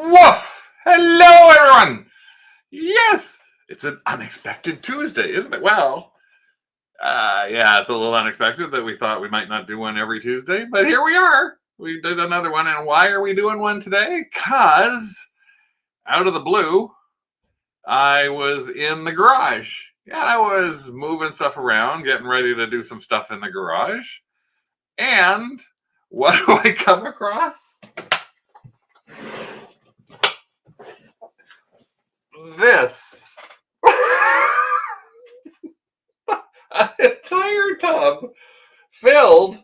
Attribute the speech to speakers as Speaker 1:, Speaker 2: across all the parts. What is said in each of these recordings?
Speaker 1: Woof! Hello, everyone! Yes, it's an unexpected Tuesday, isn't it? Well, yeah, it's a little unexpected that we thought we might not do one every Tuesday, but here we are. We did another one, and why are we doing one today? Because out of the blue, I was in the garage. Yeah, I was moving stuff around, getting ready to do some stuff in the garage. And what do I come across? This. An entire tub filled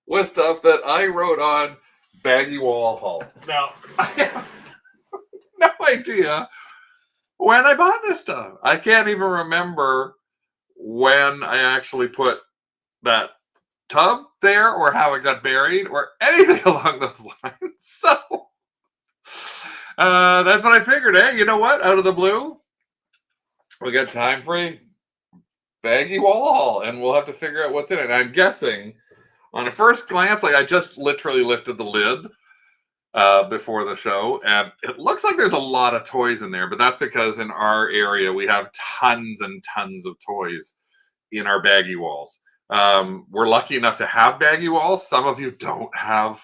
Speaker 1: with stuff that I wrote on Baggie Wall haul. Now, I have no idea when I bought this stuff. I can't even remember when I actually put that tub there or how it got buried or anything along those lines. So that's what I figured. Hey, you know what? Out of the blue, we got time free Baggie Wall haul, and we'll have to figure out what's in it. And I'm guessing on a first glance, like I just literally lifted the lid before the show, and it looks like there's a lot of toys in there, but that's because in our area we have tons and tons of toys in our Baggie Walls. We're lucky enough to have Baggie Walls. Some of you don't have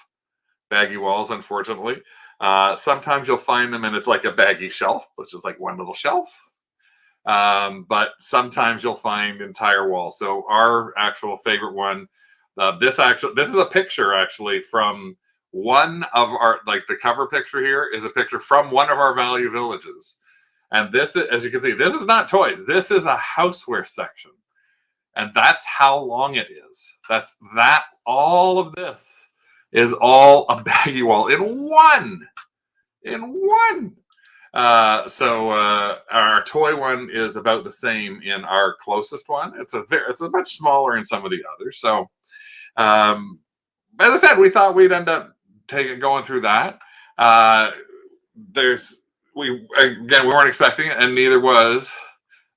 Speaker 1: Baggie Walls, unfortunately. Sometimes you'll find them and it's like a Baggie shelf, which is like one little shelf. But sometimes you'll find entire walls. So our actual favorite one, this is a picture actually from one of our, like the cover picture here is a picture from one of our value villages. And this, as you can see, this is not toys. This is a houseware section. And that's how long it is. All of this is all a Baggie Wall in one. So our toy one is about the same in our closest one. It's a much smaller in some of the others. So as I said, we thought we'd end up going through that. We weren't expecting it, and neither was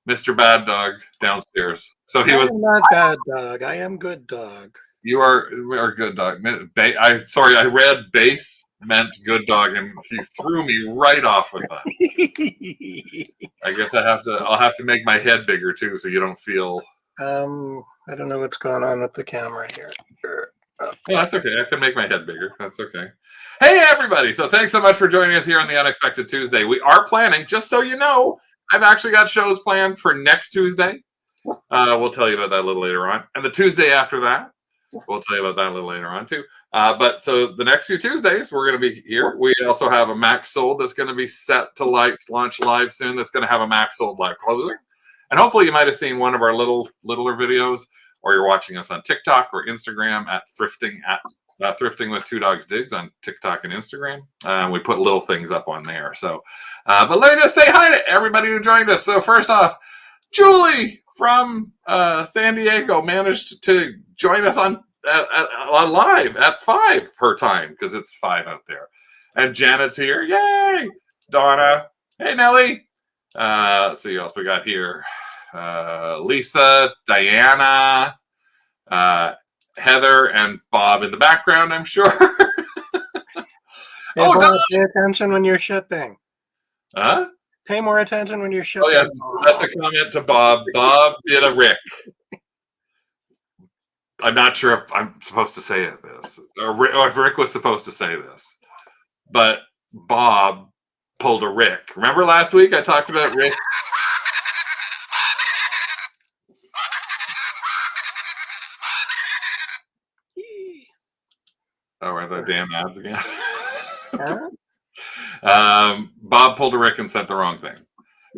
Speaker 1: Mr. Bad Dog downstairs. So he was
Speaker 2: not Bad Dog. I am Good Dog.
Speaker 1: You are Good Dog. I read base meant Good Dog, and he threw me right off with that. I guess I'll have to make my head bigger too, so you don't feel.
Speaker 2: I don't know what's going on with the camera here.
Speaker 1: Oh, that's okay. I can make my head bigger. That's okay. Hey, everybody. So thanks so much for joining us here on the Unexpected Tuesday. We are planning, just so you know, I've actually got shows planned for next Tuesday. We'll tell you about that a little later on. And the Tuesday after that, we'll tell you about that a little later on too. But so the next few Tuesdays, we're going to be here. We also have a Max Sold that's going to be set to launch live soon. That's going to have a Max Sold live closing. And hopefully you might have seen one of our littler videos, or you're watching us on TikTok or Instagram at Thrifting with Two Dogs Digs on TikTok and Instagram. We put little things up on there. So, but let me just say hi to everybody who joined us. So first off, Julie from San Diego managed to join us on live at 5 her time, because it's 5 out there. And Janet's here. Yay! Donna. Hey, Nellie. Let's see who else we got here. Lisa, Diana, Heather, and Bob in the background, I'm sure.
Speaker 2: Pay attention when you're shipping.
Speaker 1: Huh?
Speaker 2: Pay more attention when you're shipping.
Speaker 1: Oh, yes. That's a comment to Bob. Bob did a Rick. I'm not sure if I'm supposed to say this, or if Rick was supposed to say this, but Bob pulled a Rick. Remember last week I talked about Rick? Oh, are the damn ads again? Bob pulled a Rick and sent the wrong thing.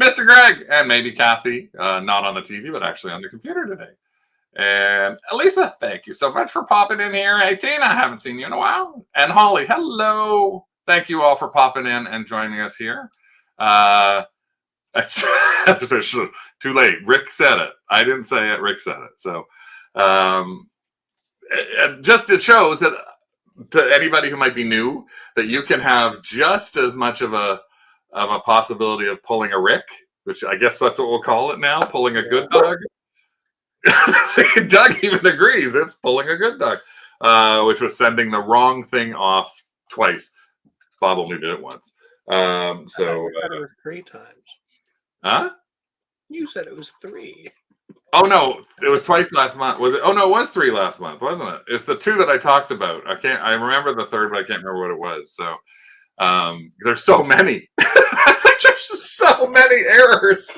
Speaker 1: Mr. Greg and maybe Kathy, not on the TV, but actually on the computer today. And Elisa, thank you so much for popping in here. Hey, Tina, I haven't seen you in a while. And Holly, hello. Thank you all for popping in and joining us here. Too late. Rick said it. I didn't say it. Rick said it. So just it shows that to anybody who might be new, that you can have just as much of a possibility of pulling a Rick, which I guess that's what we'll call it now, pulling a good dog. Doug even agrees it's pulling a good dog, which was sending the wrong thing off twice. Bob only did it once. So,
Speaker 2: You said it was 3 times.
Speaker 1: huh?
Speaker 2: You said it was 3.
Speaker 1: Oh no, it was twice last month. Was it? Oh no, it was 3 last month, wasn't it? It's the 2 that I talked about. I remember the third, but I can't remember what it was. So there's so many. There's so many errors.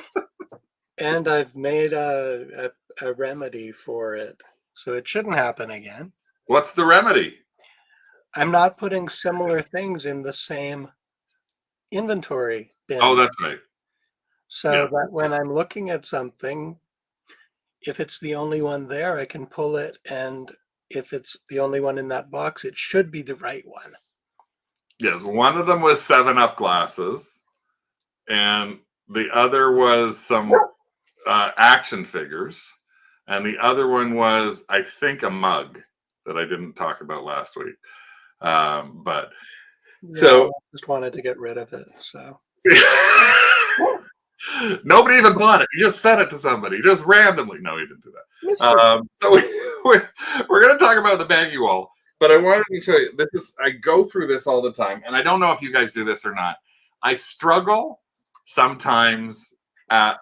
Speaker 2: And I've made a remedy for it, so it shouldn't happen again.
Speaker 1: What's the remedy?
Speaker 2: I'm not putting similar things in the same inventory bin.
Speaker 1: Oh, that's right.
Speaker 2: So
Speaker 1: Yeah.
Speaker 2: that when I'm looking at something, if it's the only one there, I can pull it, and if it's the only one in that box, it should be the right one.
Speaker 1: Yes, one of them was 7-Up glasses, and the other was some action figures, and the other one was, I think, a mug that I didn't talk about last week. But
Speaker 2: Yeah,
Speaker 1: so
Speaker 2: I just wanted to get rid of it. So
Speaker 1: nobody even bought it. You just sent it to somebody, just randomly. No, he didn't do that. So we're going to talk about the Baggie Wall, but I wanted to show you. I go through this all the time, and I don't know if you guys do this or not. I struggle sometimes at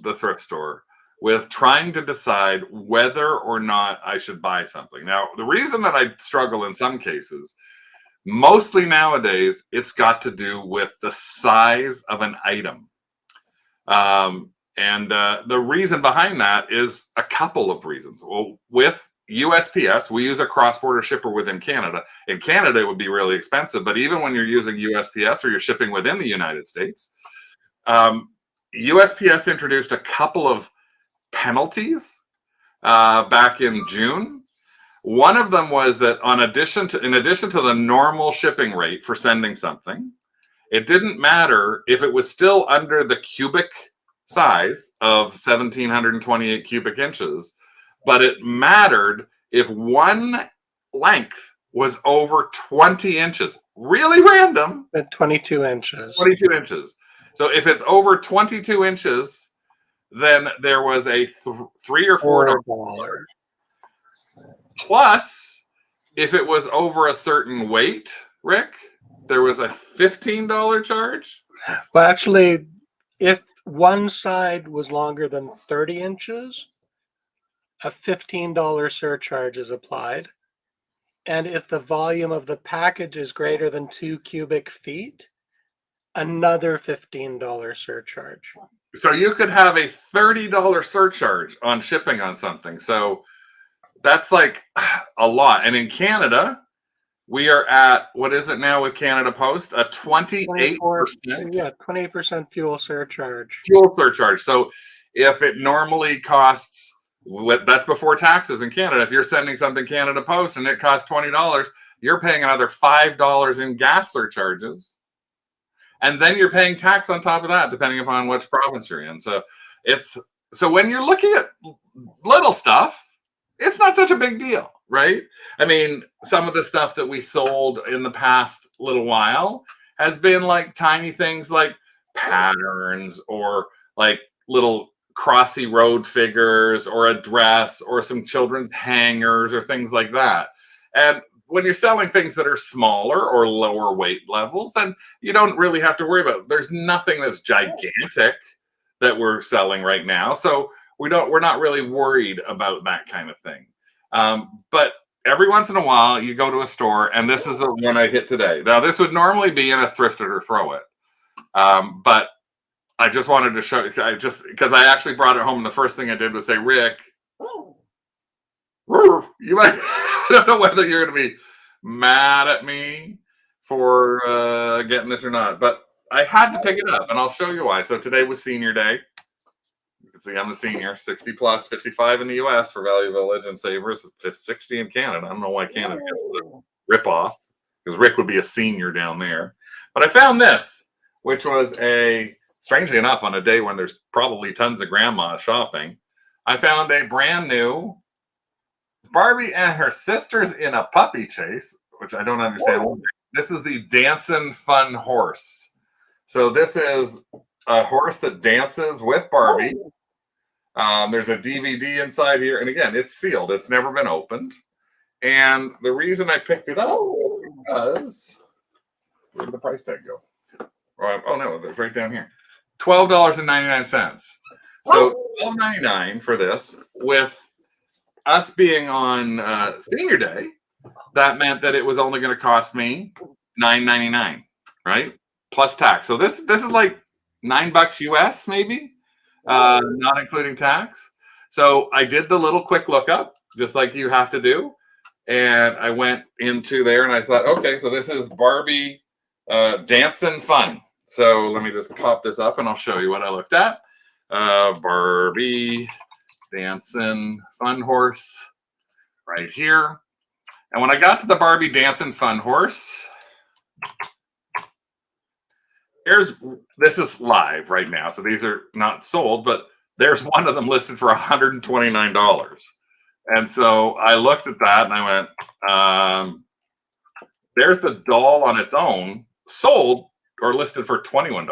Speaker 1: the thrift store with trying to decide whether or not I should buy something. Now, the reason that I struggle in some cases, mostly nowadays, it's got to do with the size of an item. And the reason behind that is a couple of reasons. Well, with USPS, we use a cross-border shipper within Canada. In Canada, it would be really expensive, but even when you're using USPS or you're shipping within the United States, USPS introduced a couple of penalties back in June. One of them was that in addition to the normal shipping rate for sending something, it didn't matter if it was still under the cubic size of 1,728 cubic inches, but it mattered if one length was over 20 inches. Really random.
Speaker 2: at 22 inches.
Speaker 1: 22 inches. So if it's over 22 inches, then there was a $3 or $4. Plus, if it was over a certain weight, Rick, there was a $15 charge.
Speaker 2: Well, actually, if one side was longer than 30 inches, a $15 surcharge is applied. And if the volume of the package is greater than 2 cubic feet, another $15 surcharge.
Speaker 1: So you could have a $30 surcharge on shipping on something. So that's like a lot. And in Canada, we are at, what is it now with Canada Post? A 28%.
Speaker 2: Yeah, 28% fuel surcharge.
Speaker 1: Fuel surcharge. So if it normally costs, that's before taxes in Canada. If you're sending something Canada Post and it costs $20, you're paying another $5 in gas surcharges. And then you're paying tax on top of that, depending upon which province you're in. So when you're looking at little stuff, it's not such a big deal, right? I mean, some of the stuff that we sold in the past little while has been like tiny things like patterns or like little crossy road figures or a dress or some children's hangers or things like that. And when you're selling things that are smaller or lower weight levels, then you don't really have to worry about it. There's nothing that's gigantic that we're selling right now. So we're not really worried about that kind of thing. But every once in a while you go to a store, and this is the one I hit today. Now, this would normally be in a Thrift It or Throw It. But I just wanted to show you, because I actually brought it home. And the first thing I did was say, Rick, you might, I don't know whether you're going to be mad at me for getting this or not, but I had to pick it up, and I'll show you why. So today was senior day. You can see I'm a senior, 60 plus, 55 in the US for Value Village and Savers, 60 in Canada. I don't know why Canada gets the rip off, because Rick would be a senior down there. But I found this, which was strangely enough, on a day when there's probably tons of grandma shopping, I found a brand new Barbie and her sisters in a puppy chase, which I don't understand. This is the Dancing Fun Horse. So this is a horse that dances with Barbie. There's a DVD inside here. And again, it's sealed. It's never been opened. And the reason I picked it up was because, where did the price tag go? Oh no, it's right down here. $12.99. So $12.99 for this. With us being on senior day, that meant that it was only going to cost me $9.99, right? Plus tax. So this is like $9 US, maybe, not including tax. So I did the little quick lookup, just like you have to do, and I went into there and I thought, okay, so this is Barbie Dancing Fun. So let me just pop this up and I'll show you what I looked at. Barbie Dancing Fun Horse right here. And when I got to the Barbie Dancing Fun Horse, this is live right now. So these are not sold, but there's one of them listed for $129. And so I looked at that and I went, there's the doll on its own, sold or listed for $21.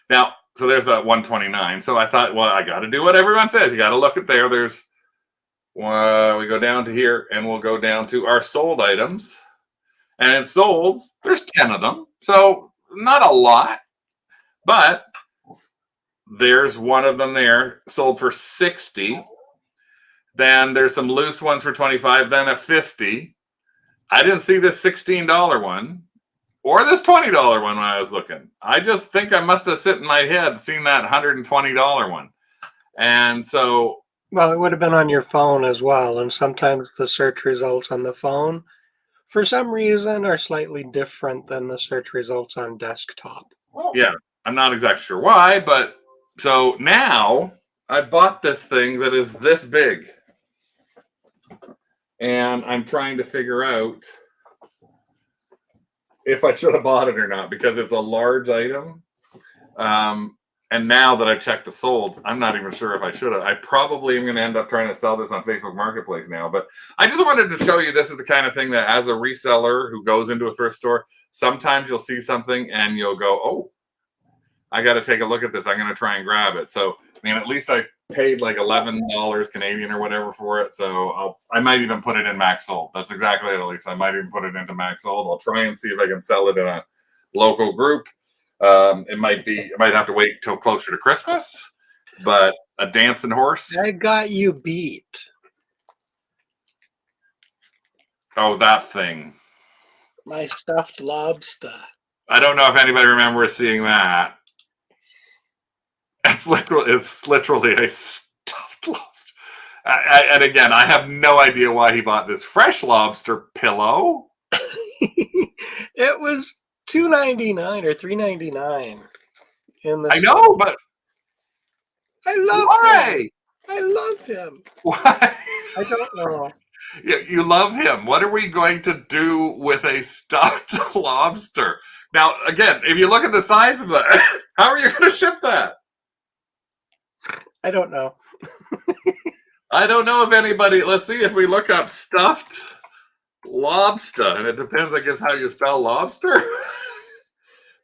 Speaker 1: Now, so there's that $129. So I thought, well, I got to do what everyone says. You got to look at there. There's, we go down to here and we'll go down to our sold items. And sold, there's 10 of them. So not a lot, but there's one of them there sold for 60. Then there's some loose ones for 25, then a 50. I didn't see this $16 one or this $20 one when I was looking. I just think I must have sit in my head seen that $120 one. And so,
Speaker 2: well, it would have been on your phone as well. And sometimes the search results on the phone, for some reason, are slightly different than the search results on desktop.
Speaker 1: Yeah, I'm not exactly sure why, but so now I bought this thing that is this big. And I'm trying to figure out if I should have bought it or not, because it's a large item. And now that I've checked the solds, I'm not even sure if I should have. I probably am going to end up trying to sell this on Facebook Marketplace now. But I just wanted to show you this is the kind of thing that as a reseller who goes into a thrift store, sometimes you'll see something and you'll go, oh, I got to take a look at this. I'm going to try and grab it. So, I mean, at least I paid like $11 Canadian or whatever for it. So I might even put it in max sold. That's exactly it, Elise. I might even put it into max sold. I'll try and see if I can sell it in a local group. I might have to wait till closer to Christmas, but a dancing horse.
Speaker 2: I got you beat.
Speaker 1: Oh, that thing.
Speaker 2: My stuffed lobster.
Speaker 1: I don't know if anybody remembers seeing that. It's literally a stuffed lobster. And again, I have no idea why he bought this fresh lobster pillow.
Speaker 2: It was $2.99 or $3.99 in the
Speaker 1: I
Speaker 2: store.
Speaker 1: know, but
Speaker 2: I love
Speaker 1: why?
Speaker 2: him. I love him.
Speaker 1: Why?
Speaker 2: I don't know.
Speaker 1: You love him. What are we going to do with a stuffed lobster? Now, again, if you look at the size of that, how are you going to ship that?
Speaker 2: I don't know.
Speaker 1: I don't know if anybody. Let's see if we look up stuffed lobster, and it depends, I guess, how you spell lobster.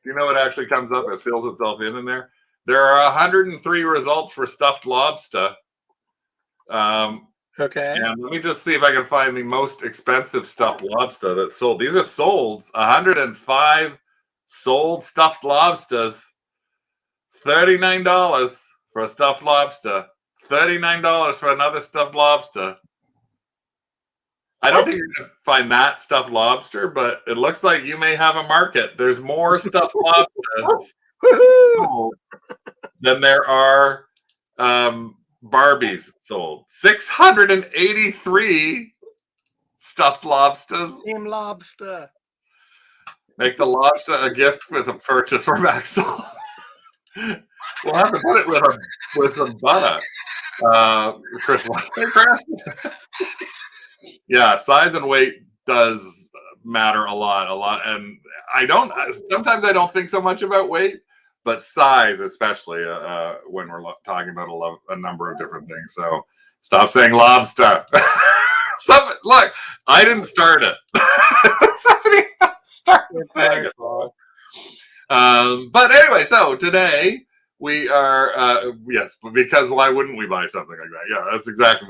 Speaker 1: You know what actually comes up? It fills itself in there. There are 103 results for stuffed lobster.
Speaker 2: Okay.
Speaker 1: And let me just see if I can find the most expensive stuffed lobster that's sold. These are sold. 105 sold stuffed lobsters. $39 for a stuffed lobster. $39 for another stuffed lobster. I don't think you're going to find that stuffed lobster, but it looks like you may have a market. There's more stuffed lobsters than there are Barbies sold. 683 stuffed lobsters.
Speaker 2: Team lobster.
Speaker 1: Make the lobster a gift with a purchase for Maxwell. We'll have to put it with some butter. Chris, yeah, size and weight does matter a lot, and sometimes I don't think so much about weight, but size especially when we're talking about a number of different things. So stop saying lobster. Look, I didn't start it. Somebody else started saying it. But anyway, so today we are yes, because why wouldn't we buy something like that? Yeah,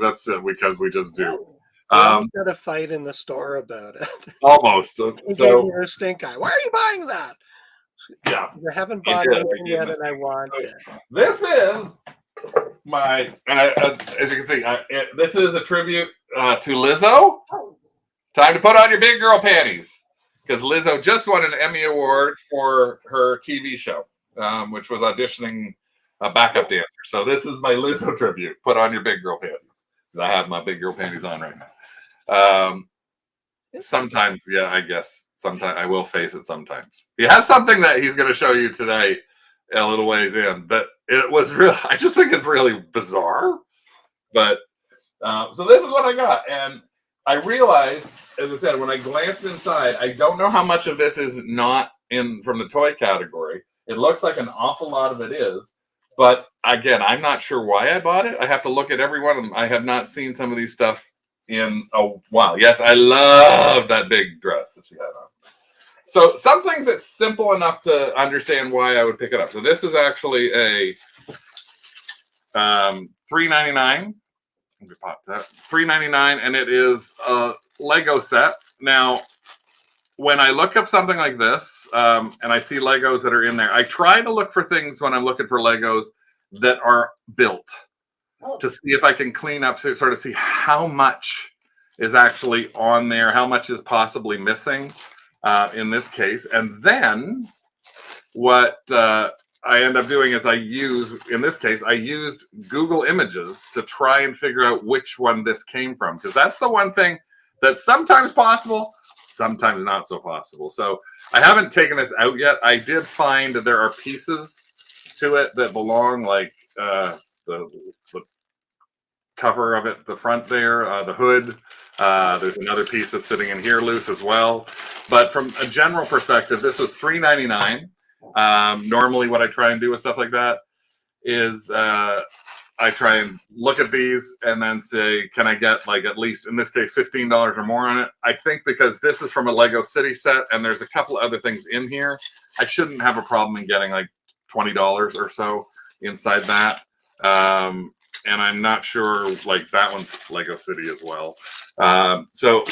Speaker 1: that's it, because we just do.
Speaker 2: We got a fight in the store about it.
Speaker 1: Almost.
Speaker 2: He gave me a stink eye. Why are you buying that?
Speaker 1: Yeah.
Speaker 2: You haven't
Speaker 1: I
Speaker 2: bought
Speaker 1: did.
Speaker 2: anything yet, and I want
Speaker 1: So,
Speaker 2: it.
Speaker 1: this is my, as you can see, this is a tribute to Lizzo. Time to put on your big girl panties, because Lizzo just won an Emmy Award for her TV show, which was auditioning a backup dancer. So this is my Lizzo tribute. Put on your big girl panties. I have my big girl panties on right now. Sometimes, yeah, I guess. Sometimes I will face it sometimes. He has something that he's going to show you today a little ways in. But it was real. I just think it's really bizarre. But so this is what I got. And I realized, as I said, when I glanced inside, I don't know how much of this is not in from the toy category. It looks like an awful lot of it is. But again, I'm not sure why I bought it. I have to look at every one of them. I have not seen some of these stuff in a while. Yes, I love that big dress that she had on. So some things it's simple enough to understand why I would pick it up. So this is actually a $3.99. Let me pop that. $3.99, and it is a Lego set. Now, when I look up something like this, and I see Legos that are in there, I try to look for things when I'm looking for Legos that are built to see if I can clean up, so sort of see how much is actually on there, how much is possibly missing in this case. And then what I end up doing is in this case, I used Google Images to try and figure out which one this came from. Because that's the one thing that's sometimes possible, sometimes not so possible. So I haven't taken this out yet. I did find that there are pieces to it that belong, like the cover of it, the front there, the hood. There's another piece that's sitting in here loose as well. But from a general perspective, this was $3.99. Normally what I try and do with stuff like that is I try and look at these and then say, can I get, like, at least in this case $15 or more on it? I think because this is from a Lego City set and there's a couple other things in here, I shouldn't have a problem in getting like $20 or so inside that. And I'm not sure, like, that one's Lego City as well. So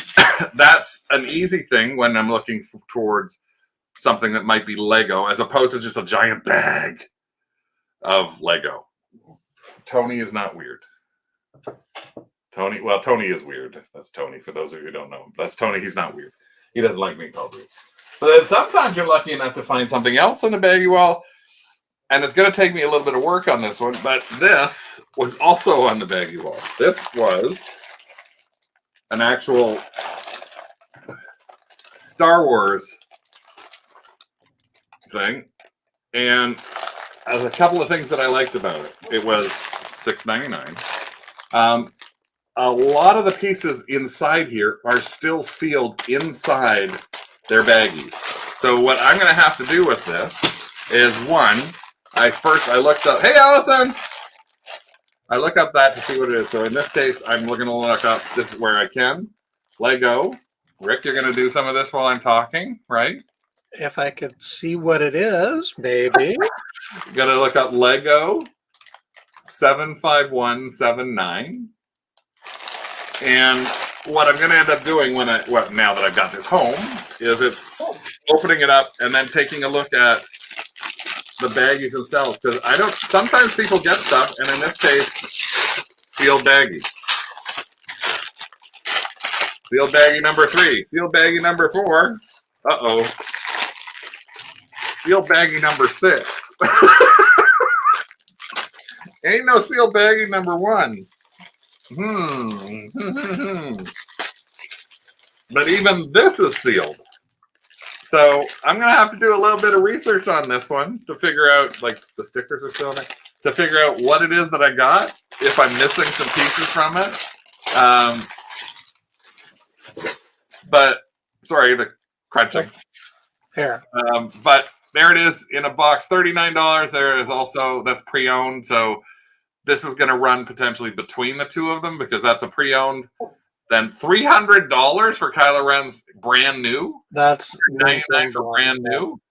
Speaker 1: that's an easy thing when I'm looking towards something that might be Lego, as opposed to just a giant bag of Lego. Tony is not weird. Tony is weird. That's Tony, for those of you who don't know him. That's Tony. He's not weird. He doesn't like being called weird. But then sometimes you're lucky enough to find something else in the Baggie Wall. And it's going to take me a little bit of work on this one, but this was also on the Baggie Wall. This was an actual Star Wars thing. And as a couple of things that I liked about it, it was $6.99. A lot of the pieces inside here are still sealed inside their baggies. So what I'm going to have to do with this is, one, I looked up, hey Allison! I look up that to see what it is. So in this case, I'm looking to look up, this is where I can. Lego. Rick, you're going to do some of this while I'm talking, right?
Speaker 2: If I could see what it is, maybe.
Speaker 1: You're going to look up Lego 75179. And what I'm going to end up doing now that I've got this home, is it's opening it up and then taking a look at the baggies themselves, because sometimes people get stuff, and in this case, sealed baggie. Sealed baggie number 3. Sealed baggie number 4. Uh-oh. Sealed baggie number 6. Ain't no sealed baggie number 1. But even this is sealed. So I'm going to have to do a little bit of research on this one to figure out, like, the stickers are still in it, to figure out what it is that I got, if I'm missing some pieces from it. But, sorry, the crunching.
Speaker 2: Here.
Speaker 1: But there it is in a box, $39. There is also, that's pre-owned. So this is going to run potentially between the two of them, because that's a pre-owned. Then $300 for Kylo Ren's brand new.
Speaker 2: That's
Speaker 1: $99 for brand new.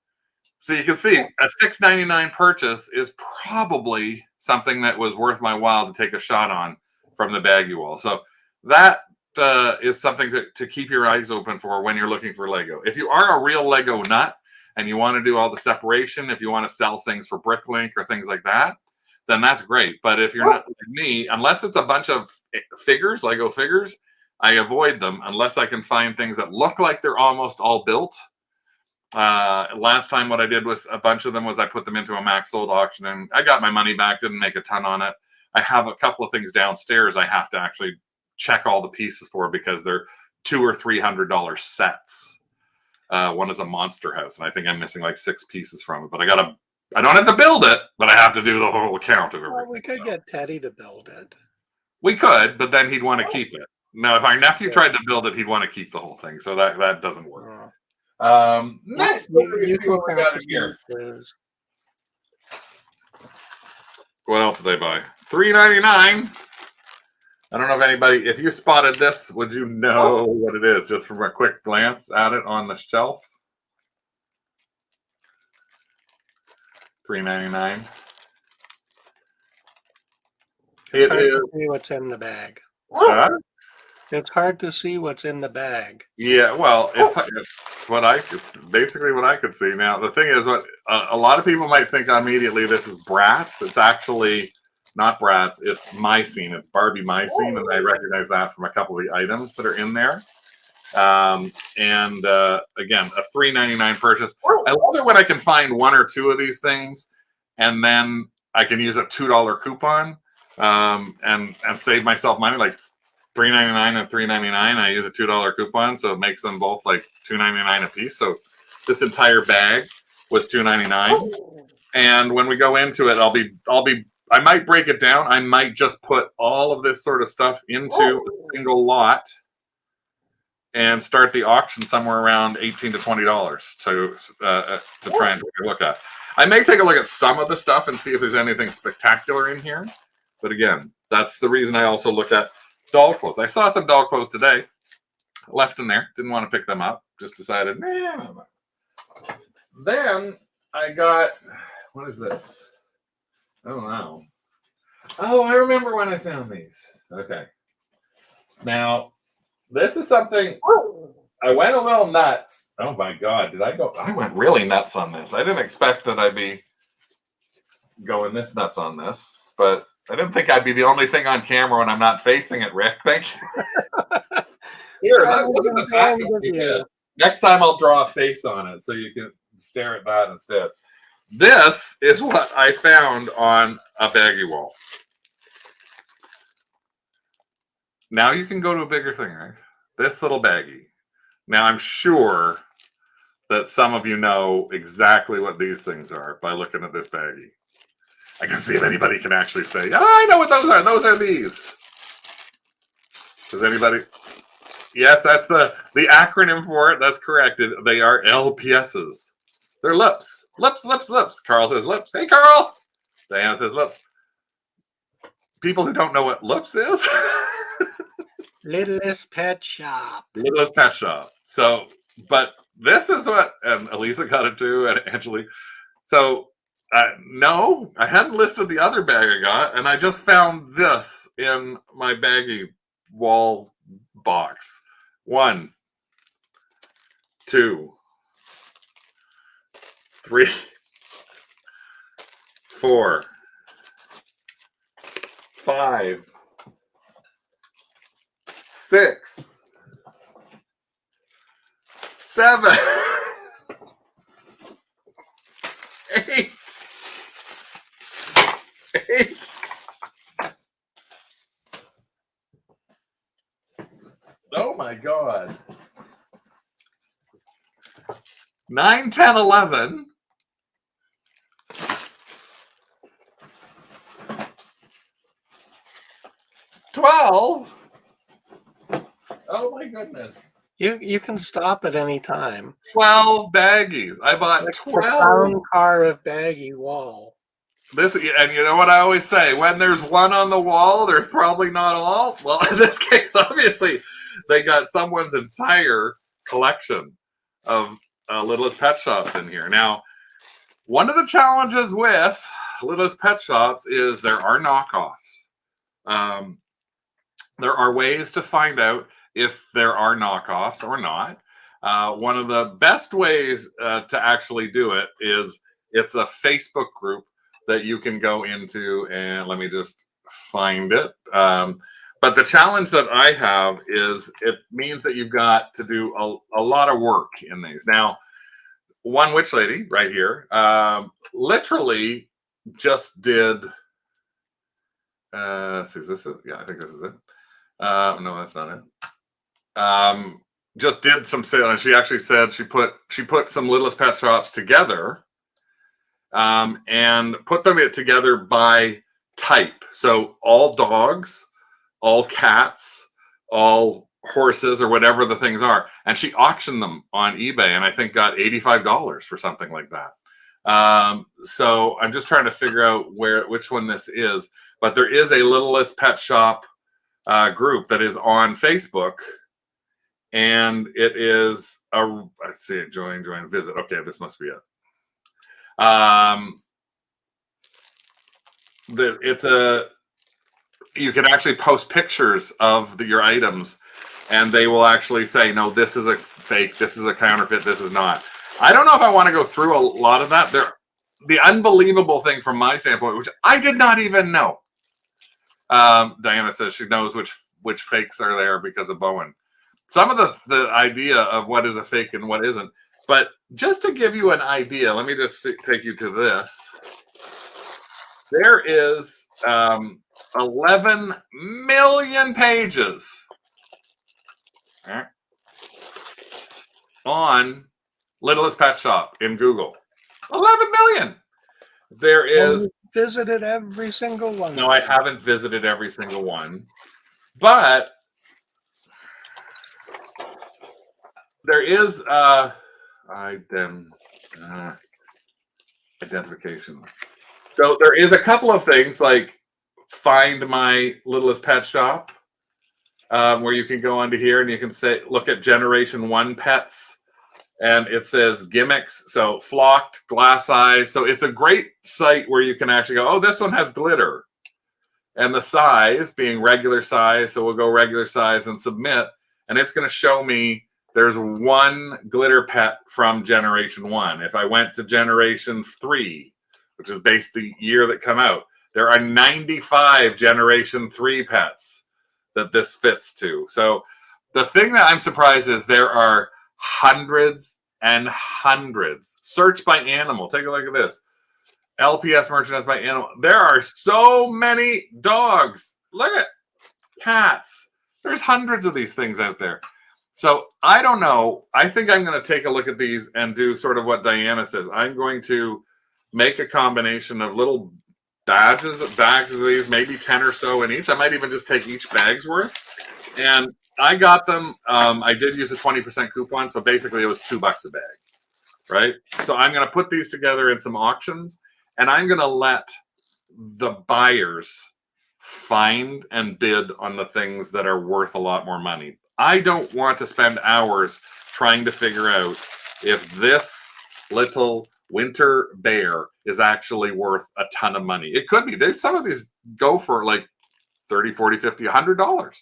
Speaker 1: So you can see a $6.99 purchase is probably something that was worth my while to take a shot on from the Baggie Wall. So that is something to keep your eyes open for when you're looking for Lego. If you are a real Lego nut, and you want to do all the separation, if you want to sell things for Bricklink or things like that, then that's great. But if you're not like me, unless it's a bunch of figures, Lego figures, I avoid them unless I can find things that look like they're almost all built. Last time what I did was a bunch of them was I put them into a max sold auction and I got my money back, didn't make a ton on it. I have a couple of things downstairs I have to actually check all the pieces for because they're $200 or $300 sets. One is a monster house, and I think I'm missing like 6 pieces from it. But I don't have to build it, but I have to do the whole account of everything.
Speaker 2: Well, we could get Teddy to build it.
Speaker 1: We could, but then he'd want to keep it. Now, if our nephew tried to build it, he'd want to keep the whole thing. So that doesn't work. Next,
Speaker 2: you
Speaker 1: see what we got in here. What else did I buy? $3.99. I don't know if you spotted this, would you know what it is just from a quick glance at it on the shelf? $3.99.
Speaker 2: It's hard to see what's in the bag. It's hard to see what's in the bag.
Speaker 1: Yeah, well, it's what basically what I could see. Now, the thing is, what a lot of people might think immediately this is Bratz. It's actually not Bratz. It's Mycene. It's Barbie Mycene, and I recognize that from a couple of the items that are in there. Again, a $3.99 purchase. I love it when I can find 1 or 2 of these things, and then I can use a $2 coupon and save myself money, like $3.99 and $3.99. I use a $2 coupon, so it makes them both like $2.99 a piece. So this entire bag was $2.99. And when we go into it, I might break it down. I might just put all of this sort of stuff into a single lot and start the auction somewhere around $18 to $20 to try and take a look at. I may take a look at some of the stuff and see if there's anything spectacular in here. But again, that's the reason I also look at doll clothes. I saw some doll clothes today, left in there. Didn't want to pick them up. Just decided, nah. Then I got, what is this? Oh, no. Oh, I remember when I found these. Okay. Now, this is something, I went a little nuts. Oh my God, I went really nuts on this. I didn't expect that I'd be going this nuts on this, but I didn't think I'd be the only thing on camera when I'm not facing it, Rick. Thank you. Here, look at the back. Next time I'll draw a face on it so you can stare at that instead. This is what I found on a Baggie wall. Now you can go to a bigger thing, right? This little baggie. Now I'm sure that some of you know exactly what these things are by looking at this baggie. I can see if anybody can actually say, oh, I know what those are. Those are these. Does anybody? Yes, that's the acronym for it. That's correct. They are LPSs. They're lips. Lips, lips, lips. Carl says lips. Hey, Carl. Diana says lips. People who don't know what lips is.
Speaker 2: Littlest Pet Shop.
Speaker 1: Littlest Pet Shop. So, but this is what, and Elisa got it too, and Angeli. So, no, I hadn't listed the other bag I got, and I just found this in my Baggie wall box. 1, 2, 3, 4, 5, 6, 7, 8. Oh my God. 9, 10, 11. 12. Oh my goodness.
Speaker 2: You can stop at any time.
Speaker 1: 12 baggies. I bought
Speaker 2: Like
Speaker 1: 12.
Speaker 2: the crown car of Baggie Wall.
Speaker 1: This, and you know what I always say, when there's one on the wall, there's probably not all. Well, in this case, obviously, they got someone's entire collection of Littlest Pet Shops in here. Now, one of the challenges with Littlest Pet Shops is there are knockoffs. There are ways to find out if there are knockoffs or not. One of the best ways to actually do it is it's a Facebook group that you can go into, and let me just find it. But the challenge that I have is it means that you've got to do a lot of work in these. Now, one witch lady right here literally just did. Is this it? Yeah, I think this is it. No, that's not it. Just did some sale, and she actually said she put some Littlest Pet shops together, and put them together by type. So all dogs, all cats, all horses, or whatever the things are, and she auctioned them on eBay, and I think got $85 for something like that. So I'm just trying to figure out which one this is, but there is a Littlest Pet Shop group that is on Facebook, and it is let's see, join, visit. Okay, this must be it. You can actually post pictures of your items, and they will actually say, no, this is a fake, this is a counterfeit, this is not. I don't know if I want to go through a lot of that. The unbelievable thing from my standpoint, which I did not even know. Diana says she knows which fakes are there because of Bowen. Some of the idea of what is a fake and what isn't. But just to give you an idea, let me just take you to this. There is 11 million pages on Littlest Pet Shop in Google. 11 million. There is.
Speaker 2: Visited every single one.
Speaker 1: No, I haven't visited every single one, but there is identification. So there is a couple of things like find my Littlest Pet Shop, where you can go onto here and you can look at Generation 1 pets, and it says gimmicks, so flocked, glass eyes. So it's a great site where you can actually go, oh, this one has glitter, and the size being regular size, so we'll go regular size and submit, and it's going to show me there's one glitter pet from Generation 1. If I went to Generation 3, which is based the year that come out, there are 95 Generation 3 pets that this fits to. So the thing that I'm surprised is there are hundreds and hundreds. Search by animal. Take a look at this. LPS merchandise by animal. There are so many dogs. Look at cats. There's hundreds of these things out there. So I don't know. I think I'm going to take a look at these and do sort of what Diana says. I'm going to make a combination of little bags of these, maybe 10 or so in each. I might even just take each bag's worth. And I got them. I did use a 20% coupon, so basically it was $2 a bag, right? So I'm going to put these together in some auctions, and I'm going to let the buyers find and bid on the things that are worth a lot more money. I don't want to spend hours trying to figure out if this little winter bear is actually worth a ton of money. It could be. Some of these go for like $30, $40, $50, $100.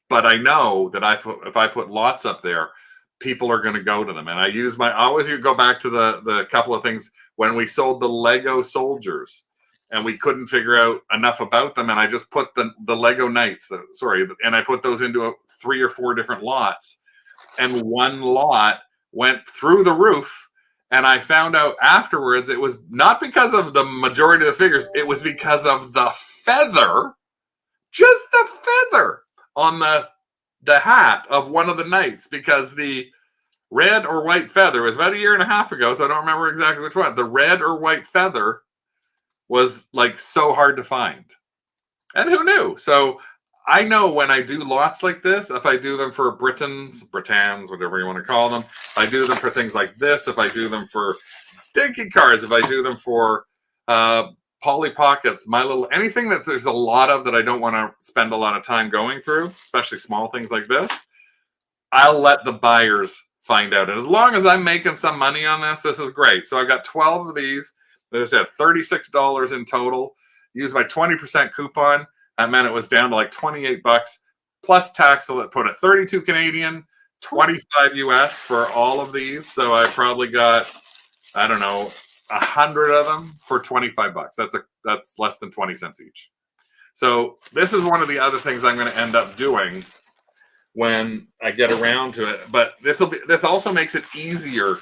Speaker 1: But I know that if I put lots up there, people are going to go to them. And I always go back to the couple of things when we sold the Lego soldiers and we couldn't figure out enough about them. And I just put the Lego Knights, and I put those into 3 or 4 different lots. And one lot went through the roof. And I found out afterwards it was not because of the majority of the figures. It was because of the feather, just the feather on the hat of one of the knights, because the red or white feather was about 1.5 years ago, so I don't remember exactly which one. The red or white feather was like so hard to find. And who knew? So I know when I do lots like this, if I do them for Britons, whatever you want to call them, if I do them for things like this, if I do them for dinky cars, if I do them for Polly Pockets, anything that there's a lot of that I don't want to spend a lot of time going through, especially small things like this, I'll let the buyers find out. And as long as I'm making some money on this is great. So I got 12 of these. As I said, $36 in total. Use my 20% coupon. That meant it was down to like $28 plus tax. So that put it 32 Canadian, $25 US for all of these. So I probably got, I don't know, 100 of them for $25. That's less than 20 cents each. So this is one of the other things I'm going to end up doing when I get around to it. But this also makes it easier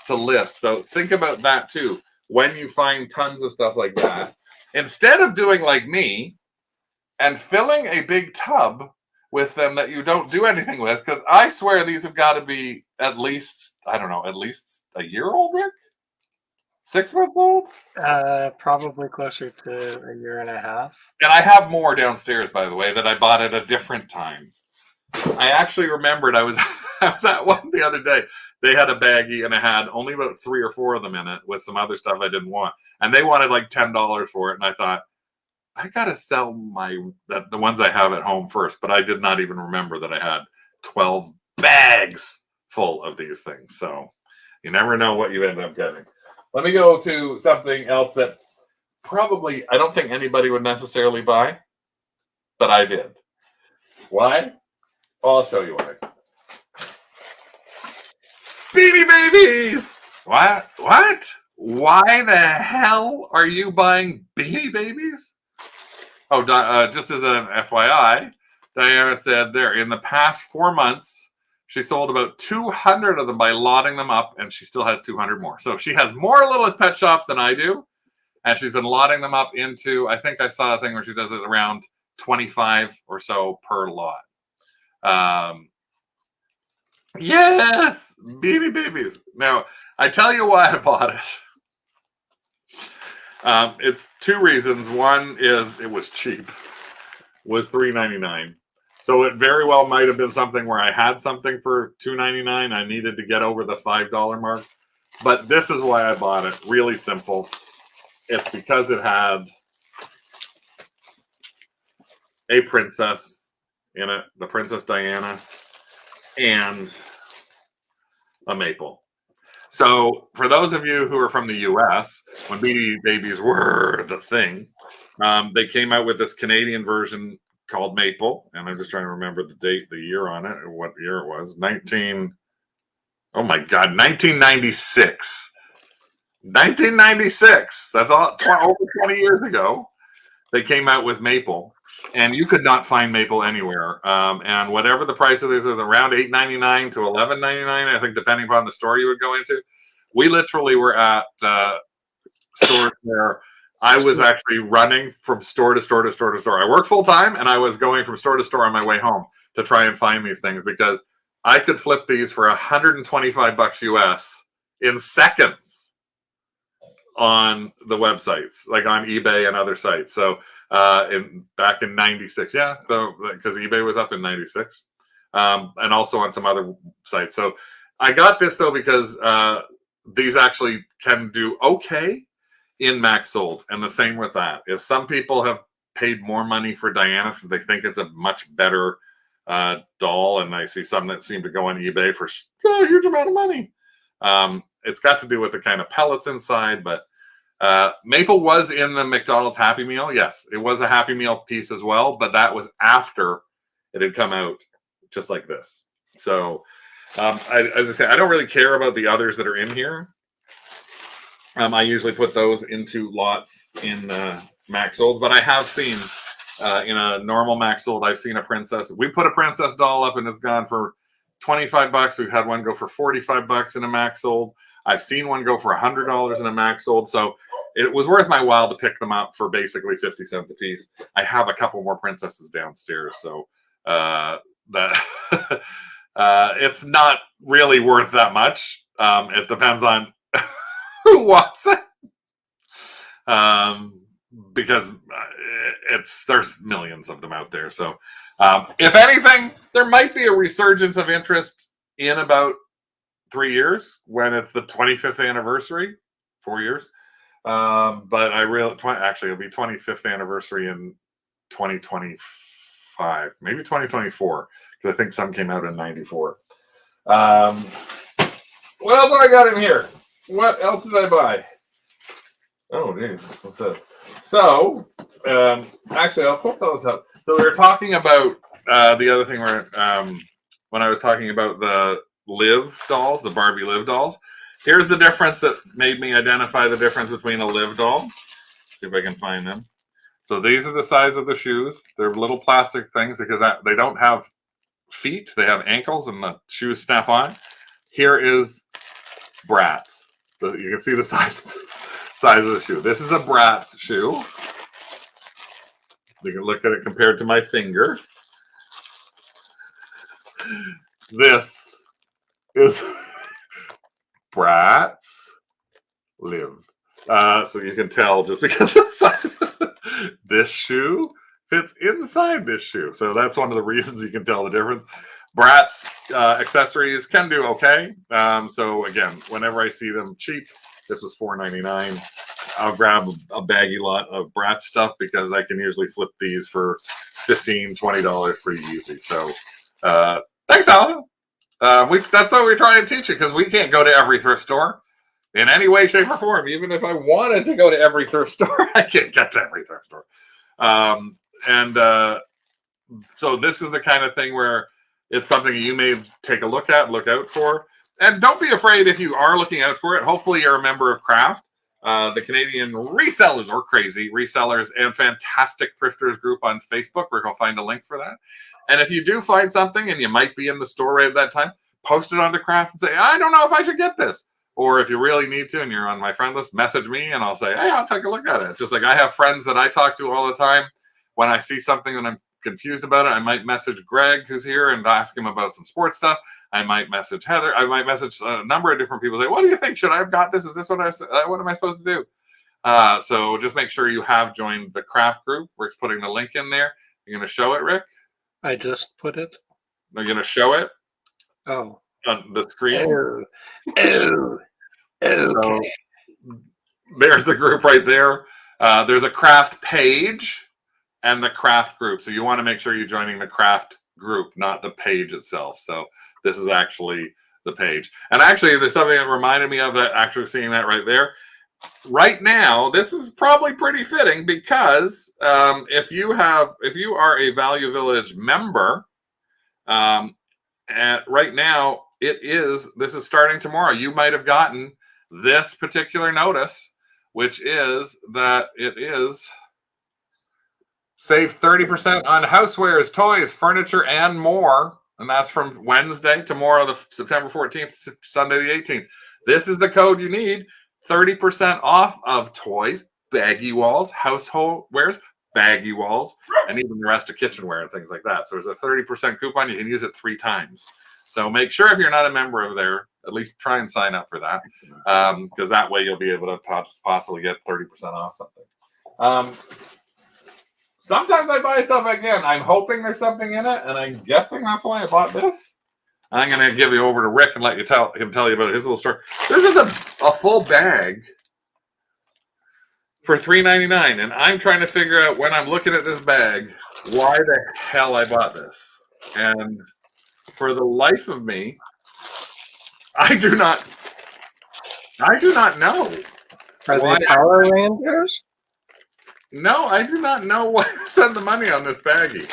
Speaker 1: to list. So think about that too. When you find tons of stuff like that, instead of doing like me and filling a big tub with them that you don't do anything with, because I swear these have got to be at least, I don't know, at least a year old, Rick? 6 months old?
Speaker 2: Probably closer to a year and a half.
Speaker 1: And I have more downstairs, by the way, that I bought at a different time. I actually remembered I was at one the other day. They had a baggie and it had only about 3 or 4 of them in it with some other stuff I didn't want. And they wanted like $10 for it. And I thought, I got to sell the ones I have at home first. But I did not even remember that I had 12 bags full of these things. So you never know what you end up getting. Let me go to something else that probably I don't think anybody would necessarily buy, but I did. Why? I'll show you why. Beanie Babies! What? Why the hell are you buying Beanie Babies? Oh, just as an FYI, Diana said there, in the past 4 months, she sold about 200 of them by lotting them up, and she still has 200 more. So she has more Little Pet Shops than I do, and she's been lotting them up into, I think I saw a thing where she does it around 25 or so per lot. Yes, Beanie Babies. Now, I tell you why I bought it. It's 2 reasons. One is it was cheap. It was $3.99. So it very well might have been something where I had something for $2.99. I needed to get over the $5 mark. But this is why I bought it. Really simple. It's because it had a princess in it, the Princess Diana, and a maple. So for those of you who are from the US, when Beanie Babies were the thing, they came out with this Canadian version called Maple, and I'm just trying to remember the date, the year on it, or what year it was. 1996. 1996. That's all over 20 years ago. They came out with Maple, and you could not find Maple anywhere. And whatever the price of these was, around $8.99 to $11.99, I think, depending upon the store you would go into. We literally were at stores where I was actually running from store to store to store to store. I work full time, and I was going from store to store on my way home to try and find these things because I could flip these for $125 US in seconds on the websites, like on eBay and other sites. So back in 96, yeah, so because eBay was up in 96, and also on some other sites. So I got this though because these actually can do okay in max sold, and the same with that is some people have paid more money for Diana because they think it's a much better doll, and I see some that seem to go on eBay for a huge amount of money. It's got to do with the kind of pellets inside, but Maple was in the McDonald's Happy Meal. Yes, it was a Happy Meal piece as well, but that was after it had come out just like this. So as I say, I don't really care about the others that are in here. I usually put those into lots in max sold, but I have seen in a normal max sold, I've seen a princess. We put a princess doll up and it's gone for $25. We've had one go for $45 in a max sold. I've seen one go for $100 in a max sold. So it was worth my while to pick them up for basically 50 cents a piece. I have a couple more princesses downstairs, so that it's not really worth that much. It depends on who wants it, because there's millions of them out there. So if anything, there might be a resurgence of interest in about 3 years when it's the 25th anniversary. 4 years, but actually it'll be 25th anniversary in 2025, maybe 2024, because I think some came out in 94. What else have I got in here? What else did I buy? Oh, geez. What's this? So, actually, I'll put those up. So we were talking about the other thing where when I was talking about the Liv dolls, the Barbie Liv dolls. Here's the difference that made me identify the difference between a Liv doll. See if I can find them. So these are the size of the shoes. They're little plastic things because they don't have feet. They have ankles and the shoes snap on. Here is Bratz. You can see the size of the shoe. This is a Bratz shoe. You can look at it compared to my finger. This is Bratz Liv. So you can tell just because of the size of this shoe fits inside this shoe. So that's one of the reasons you can tell the difference. Bratz accessories can do okay. So again, whenever I see them cheap, this was $4.99. I'll grab a baggy lot of Bratz stuff because I can usually flip these for $15, $20 pretty easy. So thanks, Allison. That's what we try and teach you because we can't go to every thrift store in any way, shape, or form. Even if I wanted to go to every thrift store, I can't get to every thrift store. So this is the kind of thing where it's something you may take a look at, look out for. And don't be afraid if you are looking out for it. Hopefully you're a member of Craft. The Canadian resellers or crazy resellers and fantastic thrifters group on Facebook. Where you'll find a link for that. And if you do find something and you might be in the store right at that time, post it onto Craft and say, I don't know if I should get this. Or if you really need to and you're on my friend list, message me and I'll say, hey, I'll take a look at it. It's just like I have friends that I talk to all the time. When I see something and I'm confused about it, I might message Greg, who's here, and ask him about some sports stuff. I might message Heather. I might message a number of different people. Say, what do you think? Should I have got this? Is this what what am I supposed to do? So just make sure you have joined the Craft group. Rick's putting the link in there. You're going to show it, Rick?
Speaker 2: I just put it.
Speaker 1: Are you going to show it?
Speaker 2: Oh.
Speaker 1: On the screen?
Speaker 2: Oh. Okay.
Speaker 1: So, there's the group right there. There's a Craft page and the Craft group. So you want to make sure you're joining the Craft group, not the page itself. So this is actually the page. And actually, there's something that reminded me of that, actually seeing that right there. Right now, this is probably pretty fitting because if you are a Value Village member, and right now this is starting tomorrow. You might have gotten this particular notice, which is that it is save 30% on housewares, toys, furniture, and more. And that's from Wednesday, tomorrow, the September 14th, Sunday the 18th. This is the code you need. 30% off of toys, Baggie Walls, household wares, Baggie Walls, and even the rest of kitchenware and things like that. So there's a 30% coupon. You can use it 3 times. So make sure if you're not a member of there, at least try and sign up for that, because that way you'll be able to possibly get 30% off something. Sometimes I buy stuff again. I'm hoping there's something in it, and I'm guessing that's why I bought this. I'm going to give you over to Rick and let him tell you about his little story. There's just a full bag for $3.99, and I'm trying to figure out when I'm looking at this bag why the hell I bought this. And for the life of me, I do not know.
Speaker 2: Are they Power Rangers?
Speaker 1: No, I do not know why I spent the money on this baggie.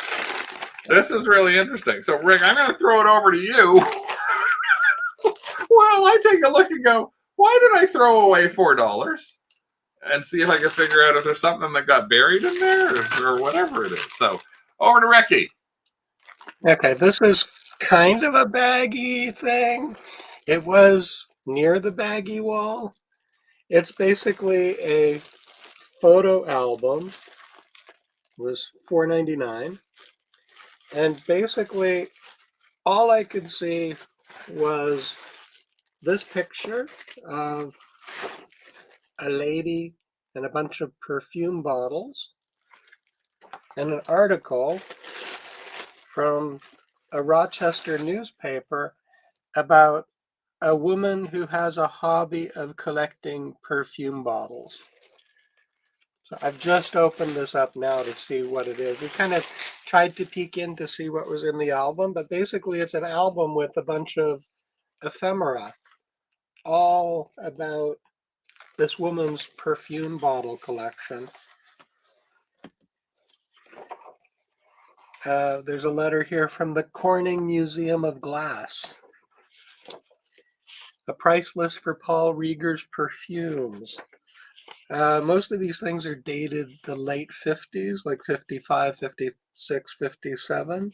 Speaker 1: This is really interesting. So, Rick, I'm going to throw it over to you. Well, I take a look and go, why did I throw away $4? And see if I can figure out if there's something that got buried in there or whatever it is. So, over to Ricky.
Speaker 2: Okay, this is kind of a baggy thing. It was near the Baggie Wall. It's basically a photo album. It was $4.99. And basically, all I could see was this picture of a lady and a bunch of perfume bottles and an article from a Rochester newspaper about a woman who has a hobby of collecting perfume bottles. So I've just opened this up now to see what it is. We kind of tried to peek in to see what was in the album, but basically it's an album with a bunch of ephemera, all about this woman's perfume bottle collection. There's a letter here from the Corning Museum of Glass. A price list for Paul Rieger's perfumes. Most of these things are dated the late 50s, like 55, 56, 57.